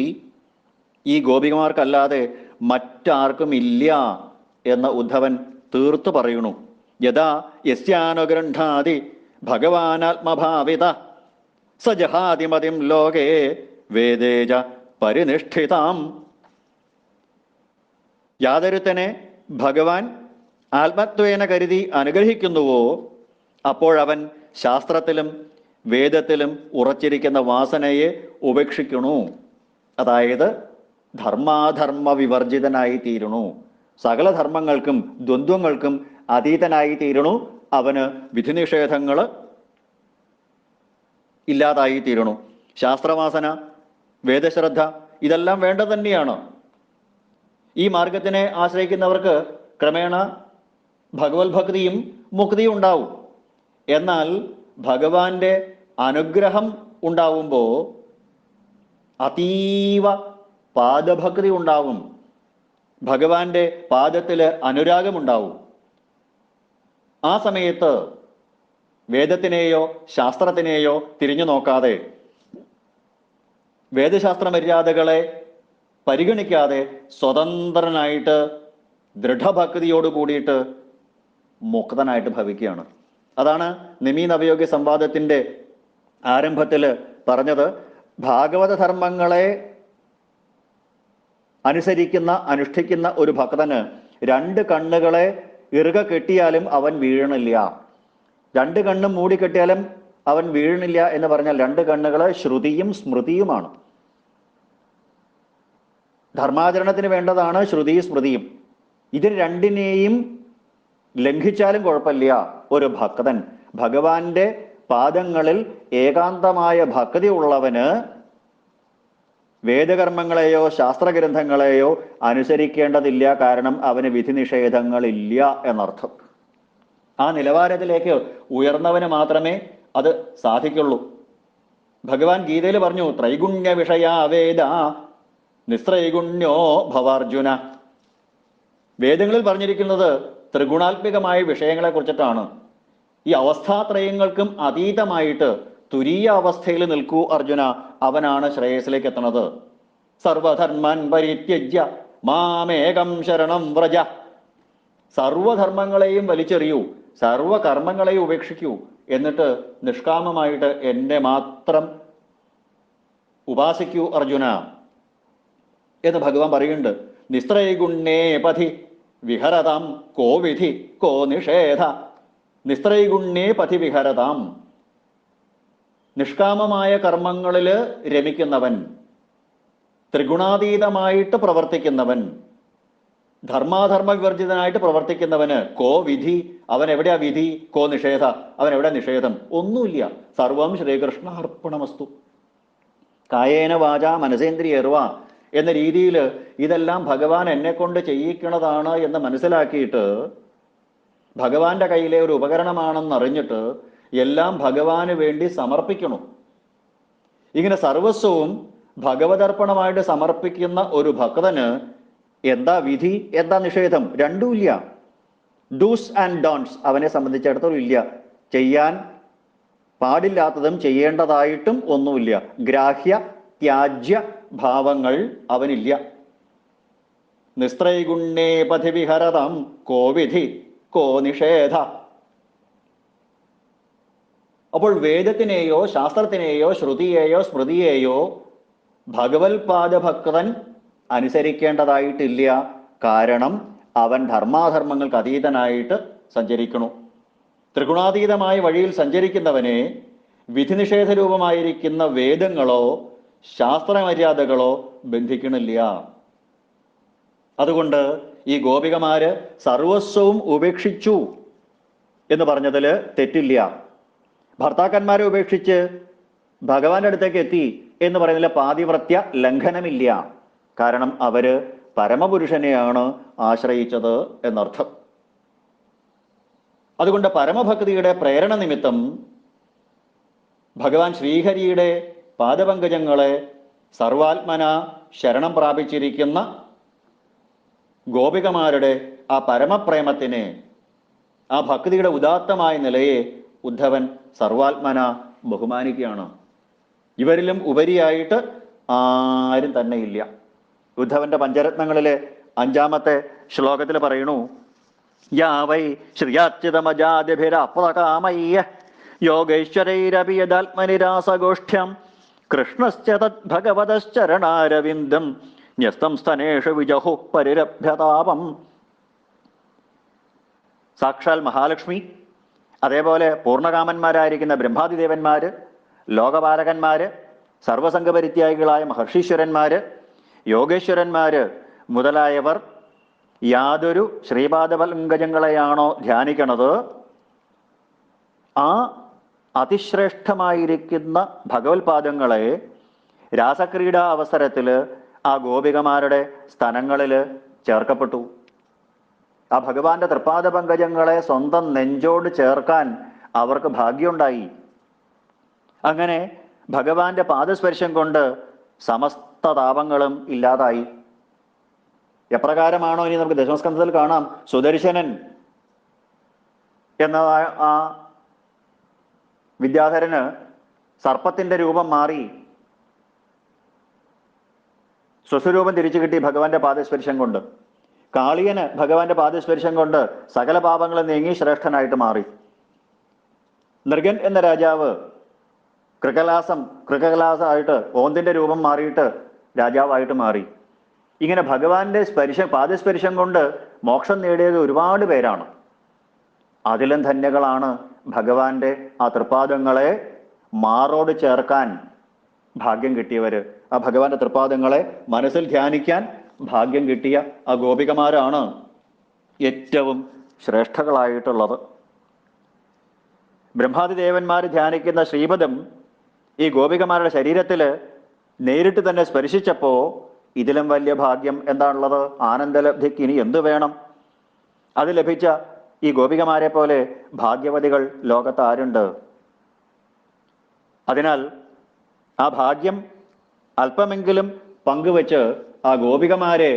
ഈ ഗോപികമാർക്കല്ലാതെ മറ്റാർക്കും ഇല്ല എന്ന് ഉദ്ധവൻ തീർത്തു പറയുന്നു. യഥാ യസ്യാനുഗൃഹാതി ഭഗവാനാത്മഭാവിത സജഹാതിമതിം ലോകേ വേദേജ പരിനിഷ്ഠിതാം. യാതൊരുത്തനെ ഭഗവാൻ ആത്മത്വേന കരുതി അനുഗ്രഹിക്കുന്നുവോ അപ്പോഴവൻ ശാസ്ത്രത്തിലും വേദത്തിലും ഉറച്ചിരിക്കുന്ന വാസനയെ ഉപേക്ഷിക്കണു. അതായത് ധർമാധർമ്മ വിവർജിതനായി തീരണു. സകല ധർമ്മങ്ങൾക്കും ദ്വന്ദ്വങ്ങൾക്കും അതീതനായി തീരണു. അവന് വിധിനിഷേധങ്ങൾ ഇല്ലാതായി തീരണു. ശാസ്ത്രവാസന, വേദശ്രദ്ധ ഇതെല്ലാം വേണ്ട തന്നെയാണ്. ഈ മാർഗത്തിനെ ആശ്രയിക്കുന്നവർക്ക് ക്രമേണ ഭഗവത് ഭക്തിയും മുക്തിയും ഉണ്ടാവും. എന്നാൽ ഭഗവാന്റെ അനുഗ്രഹം ഉണ്ടാവുമ്പോൾ അതീവ പാദഭക്തി ഉണ്ടാവും. ഭഗവാന്റെ പാദത്തിൽ അനുരാഗമുണ്ടാവും. ആ സമയത്ത് വേദത്തിനെയോ ശാസ്ത്രത്തിനെയോ തിരിഞ്ഞു നോക്കാതെ, വേദശാസ്ത്ര മര്യാദകളെ പരിഗണിക്കാതെ സ്വതന്ത്രനായിട്ട് ദൃഢഭക്തിയോട് കൂടിയിട്ട് മുക്തനായിട്ട് ഭവിക്കുകയാണ്. അതാണ് നിമി നവയോഗ്യ സംവാദത്തിന്റെ ആരംഭത്തിൽ പറഞ്ഞത്. ഭാഗവത ധർമ്മങ്ങളെ അനുസരിക്കുന്ന അനുഷ്ഠിക്കുന്ന ഒരു ഭക്തന് രണ്ട് കണ്ണുകളെ ഇറുക കെട്ടിയാലും അവൻ വീഴണില്ല. രണ്ട് കണ്ണും മൂടിക്കെട്ടിയാലും അവൻ വീഴണില്ല എന്ന് പറഞ്ഞാൽ രണ്ട് കണ്ണുകള് ശ്രുതിയും സ്മൃതിയുമാണ്. ധർമാചരണത്തിന് വേണ്ടതാണ് ശ്രുതി സ്മൃതിയും. ഇതിന് രണ്ടിനെയും ലംഘിച്ചാലും കുഴപ്പമില്ല. ഒരു ഭക്തൻ ഭഗവാന്റെ പാദങ്ങളിൽ ഏകാന്തമായ ഭക്തി ഉള്ളവന് വേദകർമ്മങ്ങളെയോ ശാസ്ത്രഗ്രന്ഥങ്ങളെയോ അനുസരിക്കേണ്ടതില്ല. കാരണം അവന് വിധിനിഷേധങ്ങളില്ല എന്നർത്ഥം. ആ നിലവാരത്തിലേക്ക് ഉയർന്നവന് മാത്രമേ അത് സാധിക്കുള്ളൂ. ഭഗവാൻ ഗീതയിൽ പറഞ്ഞു, ത്രൈഗുണ്യ വിഷയാ വേദ നിസ്ത്രൈഗുണ്യോ ഭവാർജുന. വേദങ്ങളിൽ പറഞ്ഞിരിക്കുന്നത് ത്രിഗുണാത്മികമായ വിഷയങ്ങളെ കുറിച്ചിട്ടാണ്. ഈ അവസ്ഥാത്രയങ്ങൾക്കും അതീതമായിട്ട് തുരീയ അവസ്ഥയിൽ നിൽക്കൂ അർജുന, അവനാണ് ശ്രേയസിലേക്ക് എത്തുന്നത്. സർവധർമ്മൻ പരിത്യജ്യ മാമേകം ശരണം വ്രജ. സർവധർമ്മങ്ങളെയും വലിച്ചെറിയൂ, സർവകർമ്മങ്ങളെയും ഉപേക്ഷിക്കൂ, എന്നിട്ട് നിഷ്കാമമായിട്ട് എന്നെ മാത്രം ഉപാസിക്കൂ അർജുന എന്ന് ഭഗവാൻ പറയുന്നുണ്ട്. നിസ്ത്രൈഗുണ്യേ പഥി വിഹരതാം കോ വിധി കോ നിഷേധ. നിസ്ത്രൈഗുണ്യേ പഥി വിഹരതാം. നിഷ്കാമമായ കർമ്മങ്ങളിൽ രമിക്കുന്നവൻ, ത്രിഗുണാതീതമായിട്ട് പ്രവർത്തിക്കുന്നവൻ, ധർമാധർമ്മ വിവർജിതനായിട്ട് പ്രവർത്തിക്കുന്നവന് കോ വിധി, അവൻ എവിടെയാ വിധി, കോ നിഷേധ, അവൻ എവിടെ നിഷേധം, ഒന്നുമില്ല. സർവം ശ്രീകൃഷ്ണ അർപ്പണമസ്തു. കായേന വാച മനസേന്ദ്രിയർവ എന്ന രീതിയിൽ ഇതെല്ലാം ഭഗവാൻ എന്നെ കൊണ്ട് ചെയ്യിക്കണതാണ് എന്ന് മനസ്സിലാക്കിയിട്ട്, ഭഗവാന്റെ കയ്യിലെ ഒരു ഉപകരണമാണെന്ന് അറിഞ്ഞിട്ട് എല്ലാം ഭഗവാന് വേണ്ടി സമർപ്പിക്കണം. ഇങ്ങനെ സർവസ്വവും ഭഗവതർപ്പണമായിട്ട് സമർപ്പിക്കുന്ന ഒരു ഭക്തന് എന്താ വിധി, എന്താ നിഷേധം, രണ്ടുമില്ല. ഡൂസ് ആൻഡ് ഡോൺസ് അവനെ സംബന്ധിച്ചിടത്തോളം ഇല്ല. ചെയ്യാൻ പാടില്ലാത്തതും ചെയ്യേണ്ടതായിട്ടും ഒന്നുമില്ല. ഗ്രാഹ്യ ത്യാജ്യ ഭാവങ്ങൾ അവനില്ല. നിസ്ത്രൈഗുണ്യേ പഥി വിഹരതാം കോ വിധി കോ നിഷേധ. അപ്പോൾ വേദത്തിനെയോ ശാസ്ത്രത്തിനെയോ ശ്രുതിയെയോ സ്മൃതിയെയോ ഭഗവത്പാദഭക്തൻ അനുസരിക്കേണ്ടതായിട്ടില്ല. കാരണം അവൻ ധർമാധർമ്മങ്ങൾക്ക് അതീതനായിട്ട് സഞ്ചരിക്കണു. ത്രിഗുണാതീതമായ വഴിയിൽ സഞ്ചരിക്കുന്നവനെ വിധിനിഷേധ രൂപമായിരിക്കുന്ന വേദങ്ങളോ ശാസ്ത്രമര്യാദകളോ ബന്ധിക്കണില്ല. അതുകൊണ്ട് ഈ ഗോപികമാര് സർവസ്വവും ഉപേക്ഷിച്ചു എന്ന് പറഞ്ഞതിൽ തെറ്റില്ല. ഭർത്താക്കന്മാരെ ഉപേക്ഷിച്ച് ഭഗവാന്റെ അടുത്തേക്ക് എത്തി എന്ന് പറയുന്നതിൽ പാതിവ്രത്യ ലംഘനമില്ല. കാരണം അവര് പരമപുരുഷനെയാണ് ആശ്രയിച്ചത് എന്നർത്ഥം. അതുകൊണ്ട് പരമഭക്തിയുടെ പ്രേരണ നിമിത്തം ഭഗവാൻ ശ്രീഹരിയുടെ പാദപങ്കജങ്ങളെ സർവാത്മന ശരണം പ്രാപിച്ചിരിക്കുന്ന ഗോപികമാരുടെ ആ പരമപ്രേമത്തിനെ, ആ ഭക്തിയുടെ ഉദാത്തമായ നിലയെ ഉദ്ധവൻ സർവാത്മന ബഹുമാനിക്കുകയാണ്. ഇവരിലും ഉപരിയായിട്ട് ആരും തന്നെ ഇല്ല. ഉദ്ധവന്റെ പഞ്ചരത്നങ്ങളിലെ 5-ാമത്തെ ശ്ലോകത്തിൽ പറയണു, യാ വൈ ശ്രിയാച്യുതമജാതിഭിരപ്രകാമയ്യ യോഗൈശ്വരൈരപി യദാത്മനിരാസഗോഷ്ഠ്യം കൃഷ്ണശ്ച തദ്ഭഗവതശ്ചരണാരവിന്ദം ന്യസ്തം സ്തനേഷു വിജഹു പരിരഭ്യതാപം. സാക്ഷാൽ മഹാലക്ഷ്മി, അതേപോലെ പൂർണ്ണകാമന്മാരായിരിക്കുന്ന ബ്രഹ്മാദിദേവന്മാര്, ലോകപാലകന്മാര്, സർവസംഘപരിത്യാഗികളായ മഹർഷീശ്വരന്മാര്, യോഗേശ്വരന്മാര് മുതലായവർ യാതൊരു ശ്രീപാദപങ്കജങ്ങളെയാണോ ധ്യാനിക്കണത്, ആ അതിശ്രേഷ്ഠമായിരിക്കുന്ന ഭഗവത്പാദങ്ങളെ രാസക്രീഡാ അവസരത്തിൽ ആ ഗോപികമാരുടെ സ്ഥലങ്ങളിൽ ചേർക്കപ്പെട്ടു. ആ ഭഗവാന്റെ തൃപ്പാദ പങ്കജങ്ങളെ സ്വന്തം നെഞ്ചോട് ചേർക്കാൻ അവർക്ക് ഭാഗ്യമുണ്ടായി. അങ്ങനെ ഭഗവാന്റെ പാദസ്പർശം കൊണ്ട് സമസ്ത താപങ്ങളും ഇല്ലാതായി. എപ്രകാരമാണോ ഇനി നമുക്ക് ദശമസ്കന്ധത്തിൽ കാണാം, സുദർശനൻ എന്ന ആ വിദ്യാധരന് സർപ്പത്തിന്റെ രൂപം മാറി സ്വസ്വരൂപം തിരിച്ചു കിട്ടി ഭഗവാന്റെ പാദസ്പർശം കൊണ്ട്. കാളിയന് ഭഗവാന്റെ പാദസ്പർശം കൊണ്ട് സകല പാപങ്ങളും നീങ്ങി ശ്രേഷ്ഠനായിട്ട് മാറി. നൃഗൻ എന്ന രാജാവ് കൃകലാസമായിട്ട് ഓന്തിന്റെ രൂപം മാറിയിട്ട് രാജാവായിട്ട് മാറി. ഇങ്ങനെ ഭഗവാന്റെ പാദസ്പർശം കൊണ്ട് മോക്ഷം നേടിയത് ഒരുപാട് പേരാണ്. അതിലും ധന്യകളാണ് ഭഗവാന്റെ ആ തൃപ്പാദങ്ങളെ മാറോട് ചേർക്കാൻ ഭാഗ്യം കിട്ടിയവര്. ആ ഭഗവാന്റെ തൃപ്പാദങ്ങളെ മനസ്സിൽ ധ്യാനിക്കാൻ ഭാഗ്യം കിട്ടിയ ആ ഗോപികമാരാണ് ഏറ്റവും ശ്രേഷ്ഠകളായിട്ടുള്ളത്. ബ്രഹ്മാദിദേവന്മാർ ധ്യാനിക്കുന്ന ശ്രീപദം ഈ ഗോപികമാരുടെ ശരീരത്തിൽ നേരിട്ട് തന്നെ സ്പർശിച്ചപ്പോ ഇതിലും വലിയ ഭാഗ്യം എന്താണുള്ളത്? ആനന്ദലബ്ധിക്ക് ഇനി എന്തു വേണം? അത് ലഭിച്ച ഈ ഗോപികമാരെ പോലെ ഭാഗ്യവതികൾ ലോകത്ത് ആരുണ്ട്? അതിനാൽ ആ ഭാഗ്യം അല്പമെങ്കിലും പങ്കുവെച്ച് ആ ഗോപികമാരെ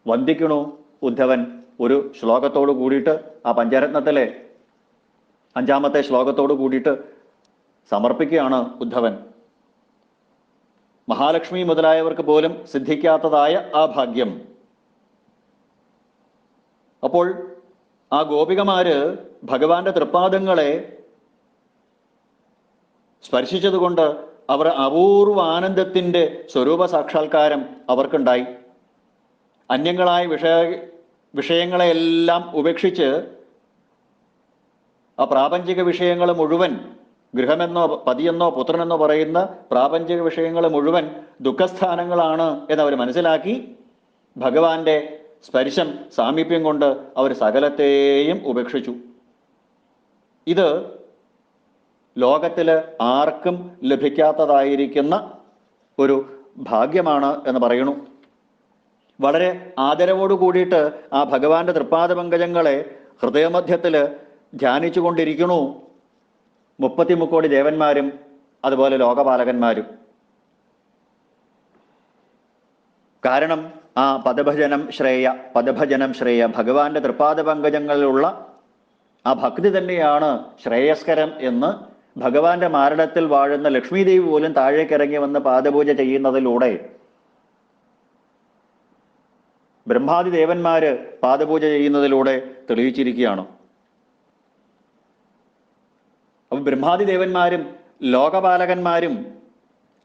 വന്ദിക്കണു ഉദ്ധവൻ ഒരു ശ്ലോകത്തോട് കൂടിയിട്ട്, ആ പഞ്ചരത്നത്തിലെ 5-ാമത്തെ ശ്ലോകത്തോട് കൂടിയിട്ട് സമർപ്പിക്കുകയാണ് ഉദ്ധവൻ. മഹാലക്ഷ്മി മുതലായവർക്ക് പോലും സിദ്ധിക്കാത്തതായ ആ ഭാഗ്യം. അപ്പോൾ ആ ഗോപികമാര് ഭഗവാന്റെ തൃപ്പാദങ്ങളെ സ്പർശിച്ചതുകൊണ്ട് അവർ അപൂർവ ആനന്ദത്തിന്റെ സ്വരൂപ സാക്ഷാത്കാരം അവർക്കുണ്ടായി. അന്യങ്ങളായ വിഷയങ്ങളെയെല്ലാം ഉപേക്ഷിച്ച് ആ പ്രാപഞ്ചിക വിഷയങ്ങൾ മുഴുവൻ, ഗൃഹമെന്നോ പതിയെന്നോ പുത്രനെന്നോ പറയുന്ന പ്രാപഞ്ചിക വിഷയങ്ങൾ മുഴുവൻ ദുഃഖസ്ഥാനങ്ങളാണ് എന്നവർ മനസ്സിലാക്കി ഭഗവാന്റെ സ്പർശം സാമീപ്യം കൊണ്ട് അവർ സകലത്തെയും ഉപേക്ഷിച്ചു. ഇത് ലോകത്തിൽ ആർക്കും ലഭിക്കാത്തതായിരിക്കുന്ന ഒരു ഭാഗ്യമാണ് എന്ന് പറയുന്നു. വളരെ ആദരവോട് കൂടിയിട്ട് ആ ഭഗവാന്റെ തൃപ്പാദ പങ്കജങ്ങളെ ഹൃദയമധ്യത്തിൽ ധ്യാനിച്ചു കൊണ്ടിരിക്കണു 33 കോടി ദേവന്മാരും അതുപോലെ ലോകപാലകന്മാരും. കാരണം ആ പദഭജനം ശ്രേയ ഭഗവാന്റെ തൃപ്പാദ പങ്കജങ്ങളിലുള്ള ആ ഭക്തി തന്നെയാണ് ശ്രേയസ്കരം എന്ന് ഭഗവാന്റെ മാരണത്തിൽ വാഴുന്ന ലക്ഷ്മീദേവി പോലും താഴേക്കിറങ്ങി വന്ന് പാദപൂജ ചെയ്യുന്നതിലൂടെ, ബ്രഹ്മാദി ദേവന്മാര് പാദപൂജ ചെയ്യുന്നതിലൂടെ തെളിയിച്ചിരിക്കുകയാണ്. അപ്പൊ ബ്രഹ്മാദി ദേവന്മാരും ലോകപാലകന്മാരും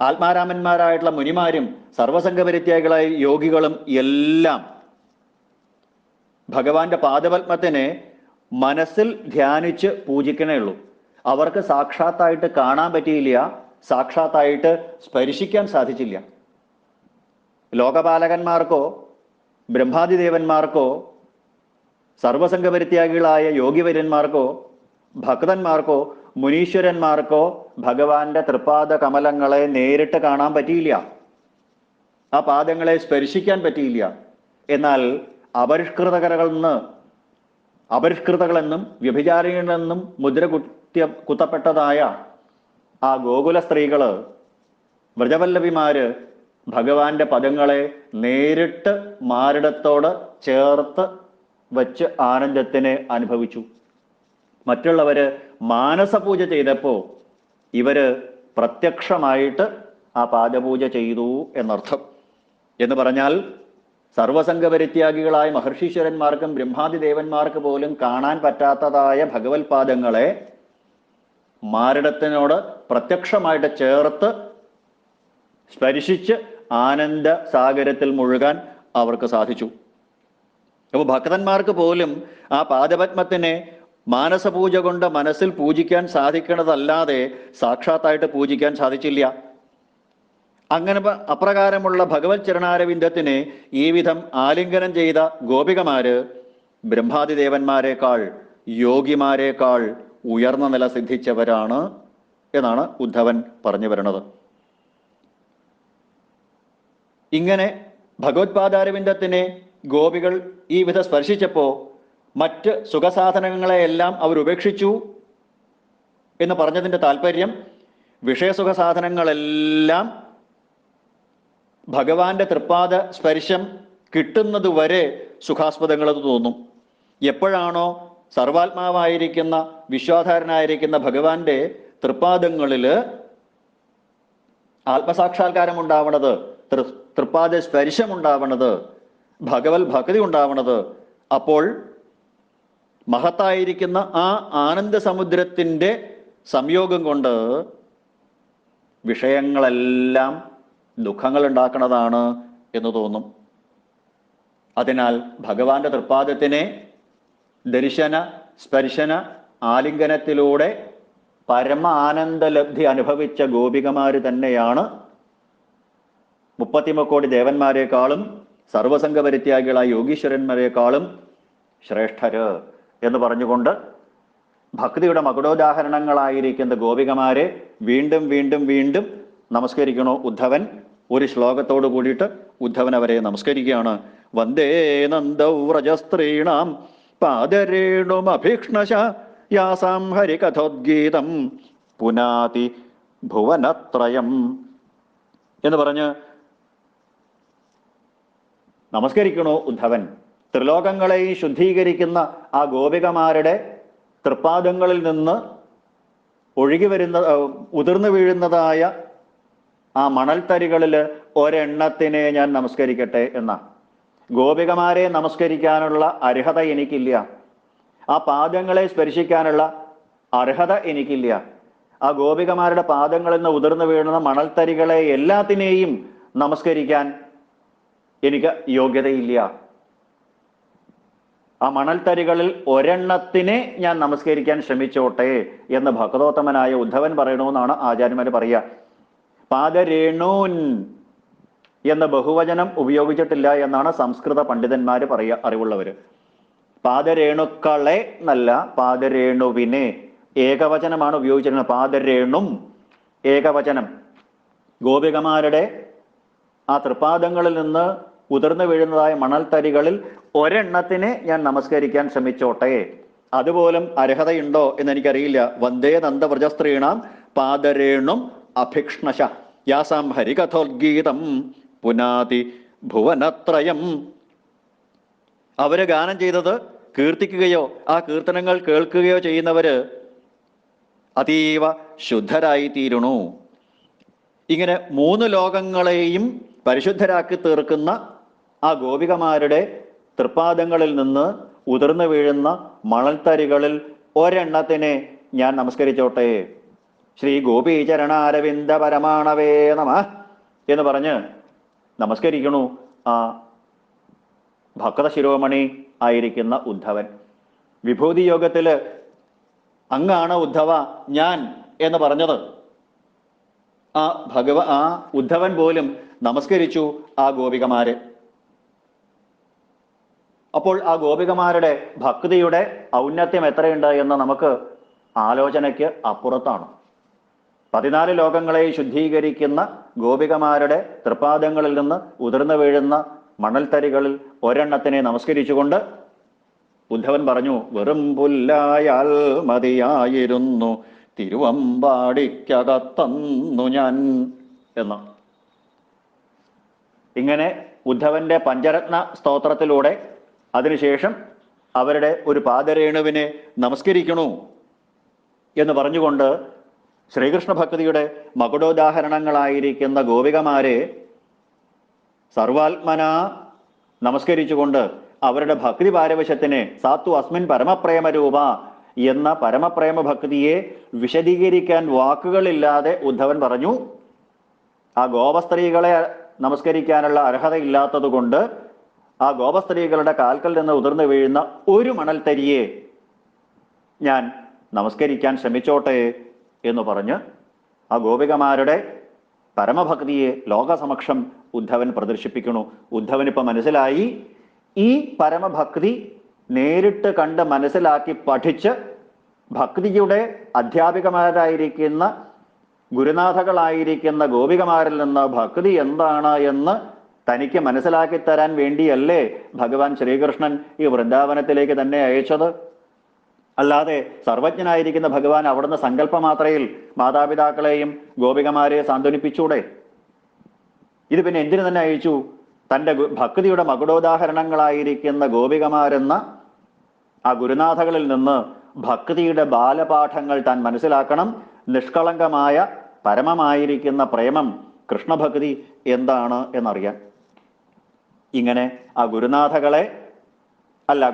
ആത്മാരാമന്മാരായിട്ടുള്ള മുനിമാരും സർവസംഘപരിത്യാഗികളായ യോഗികളും എല്ലാം ഭഗവാന്റെ പാദപത്മത്തിനെ മനസ്സിൽ ധ്യാനിച്ച് പൂജിക്കണേ ഉള്ളൂ. അവർക്ക് സാക്ഷാത്തായിട്ട് കാണാൻ പറ്റിയില്ല, സാക്ഷാത്തായിട്ട് സ്പർശിക്കാൻ സാധിച്ചില്ല. ലോകപാലകന്മാർക്കോ ബ്രഹ്മാദിദേവന്മാർക്കോ സർവസംഘപരിത്യാഗികളായ യോഗിവര്യന്മാർക്കോ ഭക്തന്മാർക്കോ മുനീശ്വരന്മാർക്കോ ഭഗവാന്റെ തൃപ്പാദ കമലങ്ങളെ നേരിട്ട് കാണാൻ പറ്റിയില്ല, ആ പാദങ്ങളെ സ്പർശിക്കാൻ പറ്റിയില്ല. എന്നാൽ അപരിഷ്കൃതകളെന്നും വ്യഭിചാരികളെന്നും മുദ്ര കുത്തപ്പെട്ടതായ ആ ഗോകുല സ്ത്രീകള്, വ്രജവല്ലഭിമാര് ഭഗവാന്റെ പദങ്ങളെ നേരിട്ട് മാറിടത്തോട് ചേർത്ത് വച്ച് ആനന്ദത്തിനെ അനുഭവിച്ചു. മറ്റുള്ളവര് മാനസപൂജ ചെയ്തപ്പോ ഇവര് പ്രത്യക്ഷമായിട്ട് ആ പാദപൂജ ചെയ്തു എന്നർത്ഥം. എന്ന് പറഞ്ഞാൽ സർവസംഘപരിത്യാഗികളായ മഹർഷീശ്വരന്മാർക്കും ബ്രഹ്മാദി ദേവന്മാർക്ക് പോലും കാണാൻ പറ്റാത്തതായ ഭഗവത് പാദങ്ങളെ മാറിടത്തിനോട് പ്രത്യക്ഷമായിട്ട് ചേർത്ത് സ്പർശിച്ച് ആനന്ദ സാഗരത്തിൽ മുഴുകാൻ അവർക്ക് സാധിച്ചു. അപ്പോൾ ഭക്തന്മാർക്ക് പോലും ആ പാദപത്മത്തിനെ മാനസപൂജ കൊണ്ട് മനസ്സിൽ പൂജിക്കാൻ സാധിക്കണതല്ലാതെ സാക്ഷാത്തായിട്ട് പൂജിക്കാൻ സാധിച്ചില്ല. അങ്ങനെ അപ്രകാരമുള്ള ഭഗവത് ചരണാരവിന്ദത്തിനെ ഈ വിധം ആലിംഗനം ചെയ്ത ഗോപികമാര് ബ്രഹ്മാദിദേവന്മാരെക്കാൾ യോഗിമാരെക്കാൾ ഉയർന്ന നില സിദ്ധിച്ചവരാണ് എന്നാണ് ഉദ്ധവൻ പറഞ്ഞു വരുന്നത്. ഇങ്ങനെ ഭഗവത്പാദാരവിന്ദത്തിനെ ഗോപികൾ ഈ വിധം സ്പർശിച്ചപ്പോ മറ്റ് സുഖസാധനങ്ങളെയെല്ലാം അവർ ഉപേക്ഷിച്ചു എന്ന് പറഞ്ഞതിൻ്റെ താല്പര്യം, വിഷയസുഖ സാധനങ്ങളെല്ലാം ഭഗവാന്റെ തൃപ്പാദ സ്പർശം കിട്ടുന്നത് വരെ സുഖാസ്പദങ്ങളെന്ന് തോന്നും. എപ്പോഴാണോ സർവാത്മാവായിരിക്കുന്ന വിശ്വാധാരനായിരിക്കുന്ന ഭഗവാന്റെ തൃപ്പാദങ്ങളിൽ ആത്മസാക്ഷാത്കാരം ഉണ്ടാവണത്, തൃപ്പാദ സ്പർശം ഉണ്ടാവണത്, ഭഗവത് ഭക്തി ഉണ്ടാവണത്, അപ്പോൾ മഹത്തായിരിക്കുന്ന ആ ആനന്ദ സമുദ്രത്തിൻ്റെ സംയോഗം കൊണ്ട് വിഷയങ്ങളെല്ലാം ദുഃഖങ്ങൾ ഉണ്ടാക്കുന്നതാണ് എന്ന് തോന്നും. അതിനാൽ ഭഗവാന്റെ തൃപ്പാദത്തിനെ ദർശന സ്പർശന ആലിംഗനത്തിലൂടെ പരമ ആനന്ദലബ്ധി അനുഭവിച്ച ഗോപികമാര് തന്നെയാണ് 30 കോടി ദേവന്മാരെക്കാളും സർവസംഘപരിത്യാഗികളായ യോഗീശ്വരന്മാരെക്കാളും ശ്രേഷ്ഠര് എന്ന് പറഞ്ഞുകൊണ്ട് ഭക്തിയുടെ മകുടോദാഹരണങ്ങളായിരിക്കുന്ന ഗോപികമാരെ വീണ്ടും വീണ്ടും വീണ്ടും നമസ്കരിക്കണോ ഉദ്ധവൻ. ഒരു ശ്ലോകത്തോട് കൂടിയിട്ട് ഉദ്ധവൻ അവരെ നമസ്കരിക്കുകയാണ്. വന്ദേ നന്ദൗ വ്രജസ്ത്രീണാം പാദരേണുമഭീക്ഷ്ണശ യാസാം ഹരികഥോദ്ഗീതം പുനാതി ഭുവനത്രയം എന്ന് പറഞ്ഞ് നമസ്കരിക്കണോ ഉദ്ധവൻ. ത്രിലോകങ്ങളെ ശുദ്ധീകരിക്കുന്ന ആ ഗോപികമാരുടെ തൃപ്പാദങ്ങളിൽ നിന്ന് ഒഴുകി വരുന്ന ഉതിർന്നു വീഴുന്നതായ ആ മണൽത്തരികളിൽ ഒരെണ്ണത്തിനെ ഞാൻ നമസ്കരിക്കട്ടെ എന്ന. ഗോപികമാരെ നമസ്കരിക്കാനുള്ള അർഹത എനിക്കില്ല, ആ പാദങ്ങളെ സ്പർശിക്കാനുള്ള അർഹത എനിക്കില്ല. ആ ഗോപികമാരുടെ പാദങ്ങളിൽ നിന്ന് ഉതിർന്നു വീഴുന്ന മണൽത്തരികളെ എല്ലാത്തിനെയും നമസ്കരിക്കാൻ എനിക്ക് യോഗ്യതയില്ല. ആ മണൽത്തരികളിൽ ഒരെണ്ണത്തിനെ ഞാൻ നമസ്കരിക്കാൻ ശ്രമിച്ചോട്ടെ എന്ന് ഭക്തോത്തമനായ ഉദ്ധവൻ പറയണമെന്നാണ് ആചാര്യന്മാർ പറയുക. പാദരേണൂൻ എന്ന ബഹുവചനം ഉപയോഗിച്ചിട്ടില്ല എന്നാണ് സംസ്കൃത പണ്ഡിതന്മാര് പറയുക, അറിവുള്ളവര്. പാദരേണുക്കളെ എന്നല്ല, പാദരേണുവിനെ ഏകവചനമാണ് ഉപയോഗിച്ചിരുന്നത്. പാദരേണും ഏകവചനം. ഗോപികമാരുടെ ആ തൃപ്പാദങ്ങളിൽ നിന്ന് ഉതിർന്നു വീഴുന്നതായ മണൽത്തരികളിൽ ഒരെണ്ണത്തിനെ ഞാൻ നമസ്കരിക്കാൻ ശ്രമിച്ചോട്ടെ. അതുപോലും അർഹതയുണ്ടോ എന്നെനിക്കറിയില്ല. വന്ദേ നന്ദവ്രജസ്ത്രീണാം പാദരേണും അഭിക്ഷ്ണശ യാസാം ഹരികഥോദ്ഗീതം പുനാതി ഭുവനത്രയം. അവര് ഗാനം ചെയ്തത് കീർത്തിക്കുകയോ ആ കീർത്തനങ്ങൾ കേൾക്കുകയോ ചെയ്യുന്നവര് അതീവ ശുദ്ധരായി തീരണു. ഇങ്ങനെ 3 ലോകങ്ങളെയും പരിശുദ്ധരാക്കി തീർക്കുന്ന ആ ഗോപികമാരുടെ തൃപ്പാദങ്ങളിൽ നിന്ന് ഉതിർന്നു വീഴുന്ന മണൽത്തരികളിൽ ഒരെണ്ണത്തിനെ ഞാൻ നമസ്കരിച്ചോട്ടെ. ശ്രീ ഗോപീചരണാരവിന്ദ പരമാണവേ നമ എന്ന് പറഞ്ഞ് നമസ്കരിക്കണു ആ ഭക്ത ശിരോമണി ആയിരിക്കുന്ന ഉദ്ധവൻ. വിഭൂതി യോഗത്തില് അങ്ങാണ് ഉദ്ധവ ഞാൻ എന്ന് പറഞ്ഞത്. ആ ഉദ്ധവൻ പോലും നമസ്കരിച്ചു ആ ഗോപികമാരെ. അപ്പോൾ ആ ഗോപികമാരുടെ ഭക്തിയുടെ ഔന്നത്യം എത്രയുണ്ട് എന്ന് നമുക്ക് ആലോചനയ്ക്ക് അപ്പുറത്താണ്. 14 ലോകങ്ങളെ ശുദ്ധീകരിക്കുന്ന ഗോപികമാരുടെ തൃപ്പാദങ്ങളിൽ നിന്ന് ഉതിർന്നു വീഴുന്ന മണൽത്തരികളിൽ ഒരെണ്ണത്തിനെ നമസ്കരിച്ചുകൊണ്ട് ഉദ്ധവൻ പറഞ്ഞു, വെറും പുല്ലായാൽ മതിയായിരുന്നു തിരുവമ്പാടിക്കകത്തന്നു ഞാൻ എന്ന്. ഇങ്ങനെ ഉദ്ധവന്റെ പഞ്ചരത്ന സ്തോത്രത്തിലൂടെ അതിനുശേഷം അവരുടെ ഒരു പാദരേണുവിനെ നമസ്കരിക്കണു എന്ന് പറഞ്ഞുകൊണ്ട് ശ്രീകൃഷ്ണ ഭക്തിയുടെ മകുടോദാഹരണങ്ങളായിരിക്കുന്ന ഗോപികമാരെ സർവാത്മന നമസ്കരിച്ചുകൊണ്ട് അവരുടെ ഭക്തി പാരവശ്യത്തിന് സാത്തു അസ്മിൻ പരമപ്രേമരൂപ എന്ന പരമപ്രേമ ഭക്തിയെ വിശദീകരിക്കാൻ വാക്കുകളില്ലാതെ ഉദ്ധവൻ പറഞ്ഞു, ആ ഗോപസ്ത്രീകളെ നമസ്കരിക്കാനുള്ള അർഹതയില്ലാത്തത് കൊണ്ട് ആ ഗോപസ്ത്രീകളുടെ കാൽക്കൽ നിന്ന് ഉതിർന്നു വീഴുന്ന ഒരു മണൽത്തരിയെ ഞാൻ നമസ്കരിക്കാൻ ശ്രമിച്ചോട്ടെ എന്ന് പറഞ്ഞ് ആ ഗോപികമാരുടെ പരമഭക്തിയെ ലോകസമക്ഷം ഉദ്ധവൻ പ്രദർശിപ്പിക്കുന്നു. ഉദ്ധവനിപ്പോൾ മനസ്സിലായി, ഈ പരമഭക്തി നേരിട്ട് കണ്ട് മനസ്സിലാക്കി പഠിച്ച് ഭക്തിയുടെ അധ്യാപികമാരായിരിക്കുന്ന ഗുരുനാഥകളായിരിക്കുന്ന ഗോപികമാരിൽ നിന്ന് ഭക്തി എന്താണ് എന്ന് തനിക്ക് മനസ്സിലാക്കി തരാൻ വേണ്ടിയല്ലേ ഭഗവാൻ ശ്രീകൃഷ്ണൻ ഈ വൃന്ദാവനത്തിലേക്ക് തന്നെ അയച്ചത്. അല്ലാതെ സർവജ്ഞനായിരിക്കുന്ന ഭഗവാൻ അവിടുന്ന് സങ്കല്പമാത്രയിൽ മാതാപിതാക്കളെയും ഗോപികമാരെയും സാന്ത്വനിപ്പിച്ചൂടെ? ഇത് പിന്നെ എന്തിനു തന്നെ അയച്ചു? തൻ്റെ ഭക്തിയുടെ മകുടോദാഹരണങ്ങളായിരിക്കുന്ന ഗോപികമാരെന്ന ആ ഗുരുനാഥകളിൽ നിന്ന് ഭക്തിയുടെ ബാലപാഠങ്ങൾ താൻ മനസ്സിലാക്കണം. നിഷ്കളങ്കമായ പരമമായിരിക്കുന്ന പ്രേമം, കൃഷ്ണഭക്തി എന്താണ് എന്നറിയാൻ. ഇങ്ങനെ ആ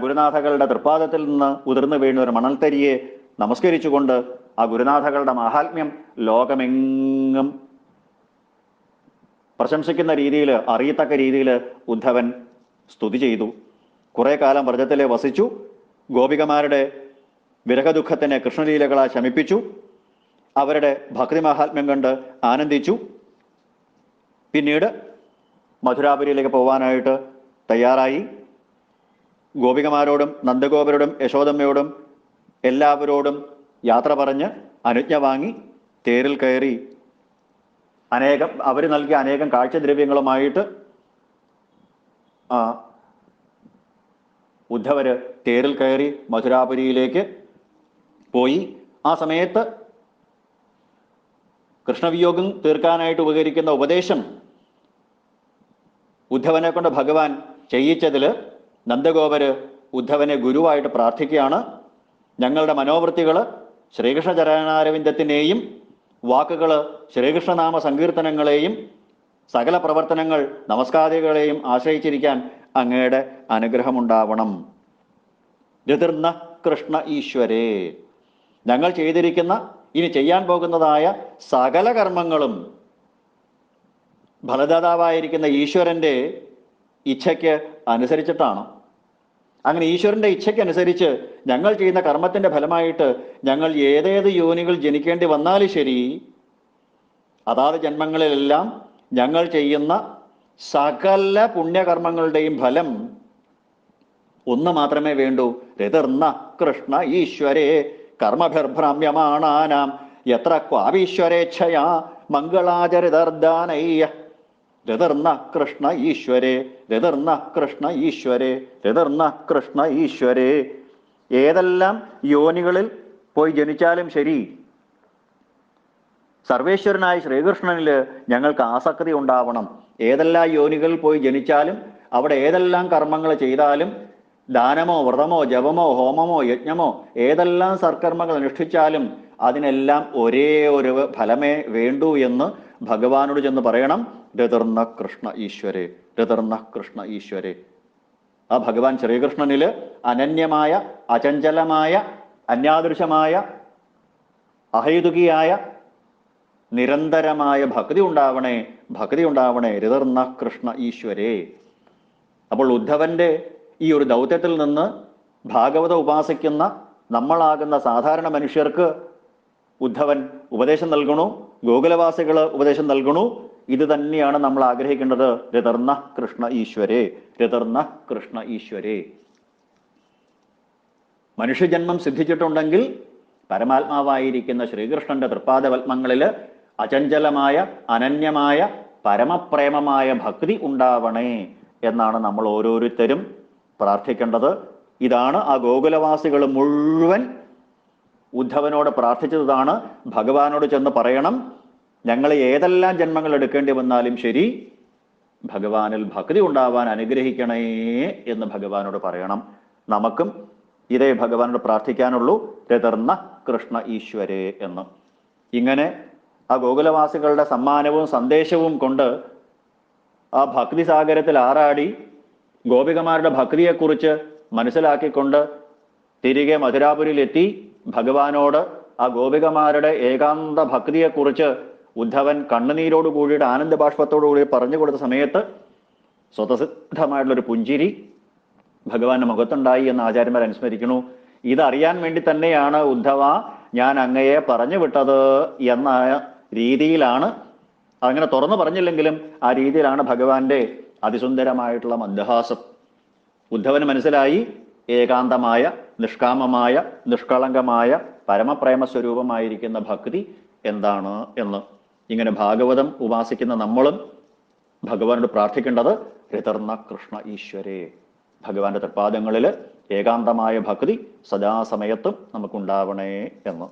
ഗുരുനാഥകളുടെ തൃപ്പാദത്തിൽ നിന്ന് ഉതിർന്നു വീഴുന്ന ഒരു മണൽത്തരിയെ നമസ്കരിച്ചുകൊണ്ട് ആ ഗുരുനാഥകളുടെ മാഹാത്മ്യം ലോകമെങ്ങും പ്രശംസിക്കുന്ന രീതിയിൽ, അറിയത്തക്ക രീതിയിൽ ഉദ്ധവൻ സ്തുതി ചെയ്തു. കുറെ കാലം വ്രജത്തിലെ വസിച്ചു. ഗോപികമാരുടെ വിരഹദുഃഖത്തിനെ കൃഷ്ണലീലകളാൽ ശമിപ്പിച്ചു. അവരുടെ ഭക്തി മഹാത്മ്യം കണ്ട് ആനന്ദിച്ചു. പിന്നീട് മധുരാപുരിയിലേക്ക് പോവാനായിട്ട് തയ്യാറായി. ഗോപികമാരോടും നന്ദഗോപരോടും യശോദമ്മയോടും എല്ലാവരോടും യാത്ര പറഞ്ഞ് അനുജ്ഞ വാങ്ങി തേരിൽ കയറി അവർ നൽകിയ അനേകം കാഴ്ചദ്രവ്യങ്ങളുമായിട്ട് ഉദ്ധവര് തേരിൽ കയറി മധുരാപുരിയിലേക്ക് പോയി. ആ സമയത്ത് കൃഷ്ണവിയോഗം തീർക്കാനായിട്ട് ഉപകരിക്കുന്ന ഉപദേശം ഉദ്ധവനെ കൊണ്ട് ഭഗവാൻ ചെയ്യിച്ചതിൽ നന്ദഗോപര് ഉദ്ധവനെ ഗുരുവായിട്ട് പ്രാർത്ഥിക്കുകയാണ്. ഞങ്ങളുടെ മനോവൃത്തികൾ ശ്രീകൃഷ്ണ ചരണാരവിന്ദത്തിനെയും വാക്കുകൾ ശ്രീകൃഷ്ണനാമ സങ്കീർത്തനങ്ങളെയും സകല പ്രവർത്തനങ്ങൾ നമസ്കാരികളെയും ആശ്രയിച്ചിരിക്കാൻ അങ്ങയുടെ അനുഗ്രഹമുണ്ടാവണം. ഋതിർന്ന കൃഷ്ണ ഈശ്വരേ, ഞങ്ങൾ ചെയ്തിരിക്കുന്ന ഇനി ചെയ്യാൻ പോകുന്നതായ സകല കർമ്മങ്ങളും ഫലദാതാവായിരിക്കുന്ന ഈശ്വരൻ്റെ ഇച്ഛയ്ക്ക് അനുസരിച്ചിട്ടാണ്. അങ്ങനെ ഈശ്വരൻ്റെ ഇച്ഛയ്ക്കനുസരിച്ച് ഞങ്ങൾ ചെയ്യുന്ന കർമ്മത്തിൻ്റെ ഫലമായിട്ട് ഞങ്ങൾ ഏതേത് യോനികൾ ജനിക്കേണ്ടി വന്നാലും ശരി, അതാത് ജന്മങ്ങളിലെല്ലാം ഞങ്ങൾ ചെയ്യുന്ന സകല പുണ്യകർമ്മങ്ങളുടെയും ഫലം ഒന്ന് മാത്രമേ വേണ്ടൂ. ഋതിർന്ന കൃഷ്ണ ഈശ്വരേ കർമ്മഭിർഭ്രമ്യമാണാനാം യത്ര ക്വാവീശ്വരേച്ഛയാ മംഗളാചരിതർദാനയ്യ. ഋതിർന്ന കൃഷ്ണ ഈശ്വരേ, ഋതിർന്ന കൃഷ്ണ ഈശ്വരേ, ഋതിർന്ന കൃഷ്ണ ഈശ്വരേ. ഏതെല്ലാം യോനികളിൽ പോയി ജനിച്ചാലും ശരി, സർവേശ്വരനായ ശ്രീകൃഷ്ണനിൽ ഞങ്ങൾക്ക് ആസക്തി ഉണ്ടാവണം. ഏതെല്ലാം യോനികളിൽ പോയി ജനിച്ചാലും അവിടെ ഏതെല്ലാം കർമ്മങ്ങൾ ചെയ്താലും, ദാനമോ വ്രതമോ ജപമോ ഹോമമോ യജ്ഞമോ ഏതെല്ലാം സൽക്കർമ്മങ്ങൾ അനുഷ്ഠിച്ചാലും അതിനെല്ലാം ഒരേ ഒരു ഫലമേ വേണ്ടൂ എന്ന് ഭഗവാനോട് ചെന്ന് പറയണം. ഋതിർന്ന കൃഷ്ണ ഈശ്വരേ, ഋതിർന്ന കൃഷ്ണ ഈശ്വരേ. ആ ഭഗവാൻ ശ്രീകൃഷ്ണനിൽ അനന്യമായ അചഞ്ചലമായ അന്യാദൃശമായ അഹൈതുകിയായ നിരന്തരമായ ഭക്തി ഉണ്ടാവണേ, ഭക്തി ഉണ്ടാവണേ. ഋതിർന്ന കൃഷ്ണ ഈശ്വരേ. അപ്പോൾ ഉദ്ധവന്റെ ഈ ഒരു ദൗത്യത്തിൽ നിന്ന് ഭാഗവത ഉപാസിക്കുന്ന നമ്മളാകുന്ന സാധാരണ മനുഷ്യർക്ക് ഉദ്ധവൻ ഉപദേശം നൽകണു, ഗോകുലവാസികൾ ഉപദേശം നൽകണു. ഇത് തന്നെയാണ് നമ്മൾ ആഗ്രഹിക്കേണ്ടത്. ഋതിർന്ന കൃഷ്ണ ഈശ്വരേ, ഋതിർന്ന കൃഷ്ണ ഈശ്വരേ. മനുഷ്യജന്മം സിദ്ധിച്ചിട്ടുണ്ടെങ്കിൽ പരമാത്മാവായിരിക്കുന്ന ശ്രീകൃഷ്ണന്റെ തൃപ്പാദപത്മങ്ങളിൽ അചഞ്ചലമായ അനന്യമായ പരമപ്രേമമായ ഭക്തി ഉണ്ടാവണേ എന്നാണ് നമ്മൾ ഓരോരുത്തരും പ്രാർത്ഥിക്കേണ്ടത്. ഇതാണ് ആ ഗോകുലവാസികൾ മുഴുവൻ ഉദ്ധവനോട് പ്രാർത്ഥിച്ചതാണ്. ഭഗവാനോട് ചെന്ന് പറയണം, ഞങ്ങൾ ഏതെല്ലാം ജന്മങ്ങൾ എടുക്കേണ്ടി വന്നാലും ശരി, ഭഗവാനിൽ ഭക്തി ഉണ്ടാവാൻ അനുഗ്രഹിക്കണേ എന്ന് ഭഗവാനോട് പറയണം. നമുക്കും ഇതേ ഭഗവാനോട് പ്രാർത്ഥിക്കാനുള്ളൂ, രതർന്ന കൃഷ്ണ ഈശ്വരേ എന്ന്. ഇങ്ങനെ ആ ഗോകുലവാസികളുടെ സമ്മാനവും സന്ദേശവും കൊണ്ട് ആ ഭക്തിസാഗരത്തിൽ ആറാടി ഗോപികമാരുടെ ഭക്തിയെക്കുറിച്ച് മനസ്സിലാക്കിക്കൊണ്ട് തിരികെ മധുരാപുരിയിലെത്തി ഭഗവാനോട് ആ ഗോപികമാരുടെ ഏകാന്ത ഭക്തിയെക്കുറിച്ച് ഉദ്ധവൻ കണ്ണുനീരോടുകൂടിയുടെ ആനന്ദബാഷ്പത്തോടുകൂടി പറഞ്ഞു കൊടുത്ത സമയത്ത് സ്വതസിദ്ധമായിട്ടുള്ളൊരു പുഞ്ചിരി ഭഗവാന്റെ മുഖത്തുണ്ടായി എന്ന് ആചാര്യന്മാർ അനുസ്മരിക്കുന്നു. ഇതറിയാൻ വേണ്ടി തന്നെയാണ് ഉദ്ധവ ഞാൻ അങ്ങയെ പറഞ്ഞു വിട്ടത് എന്ന രീതിയിലാണ്, അങ്ങനെ തുറന്നു പറഞ്ഞില്ലെങ്കിലും ആ രീതിയിലാണ് ഭഗവാന്റെ അതിസുന്ദരമായിട്ടുള്ള മന്ദഹാസം. ഉദ്ധവന് മനസ്സിലായി ഏകാന്തമായ നിഷ്കാമമായ നിഷ്കളങ്കമായ പരമപ്രേമ സ്വരൂപമായിരിക്കുന്ന ഭക്തി എന്താണ് എന്ന്. ഇങ്ങനെ ഭാഗവതം ഉപാസിക്കുന്ന നമ്മളും ഭഗവാനോട് പ്രാർത്ഥിക്കേണ്ടത് രതർന്ന കൃഷ്ണ ഈശ്വരേ, ഭഗവാന്റെ തൃപ്പാദങ്ങളിൽ ഏകാന്തമായ ഭക്തി സദാസമയത്തും നമുക്കുണ്ടാവണേ എന്ന്.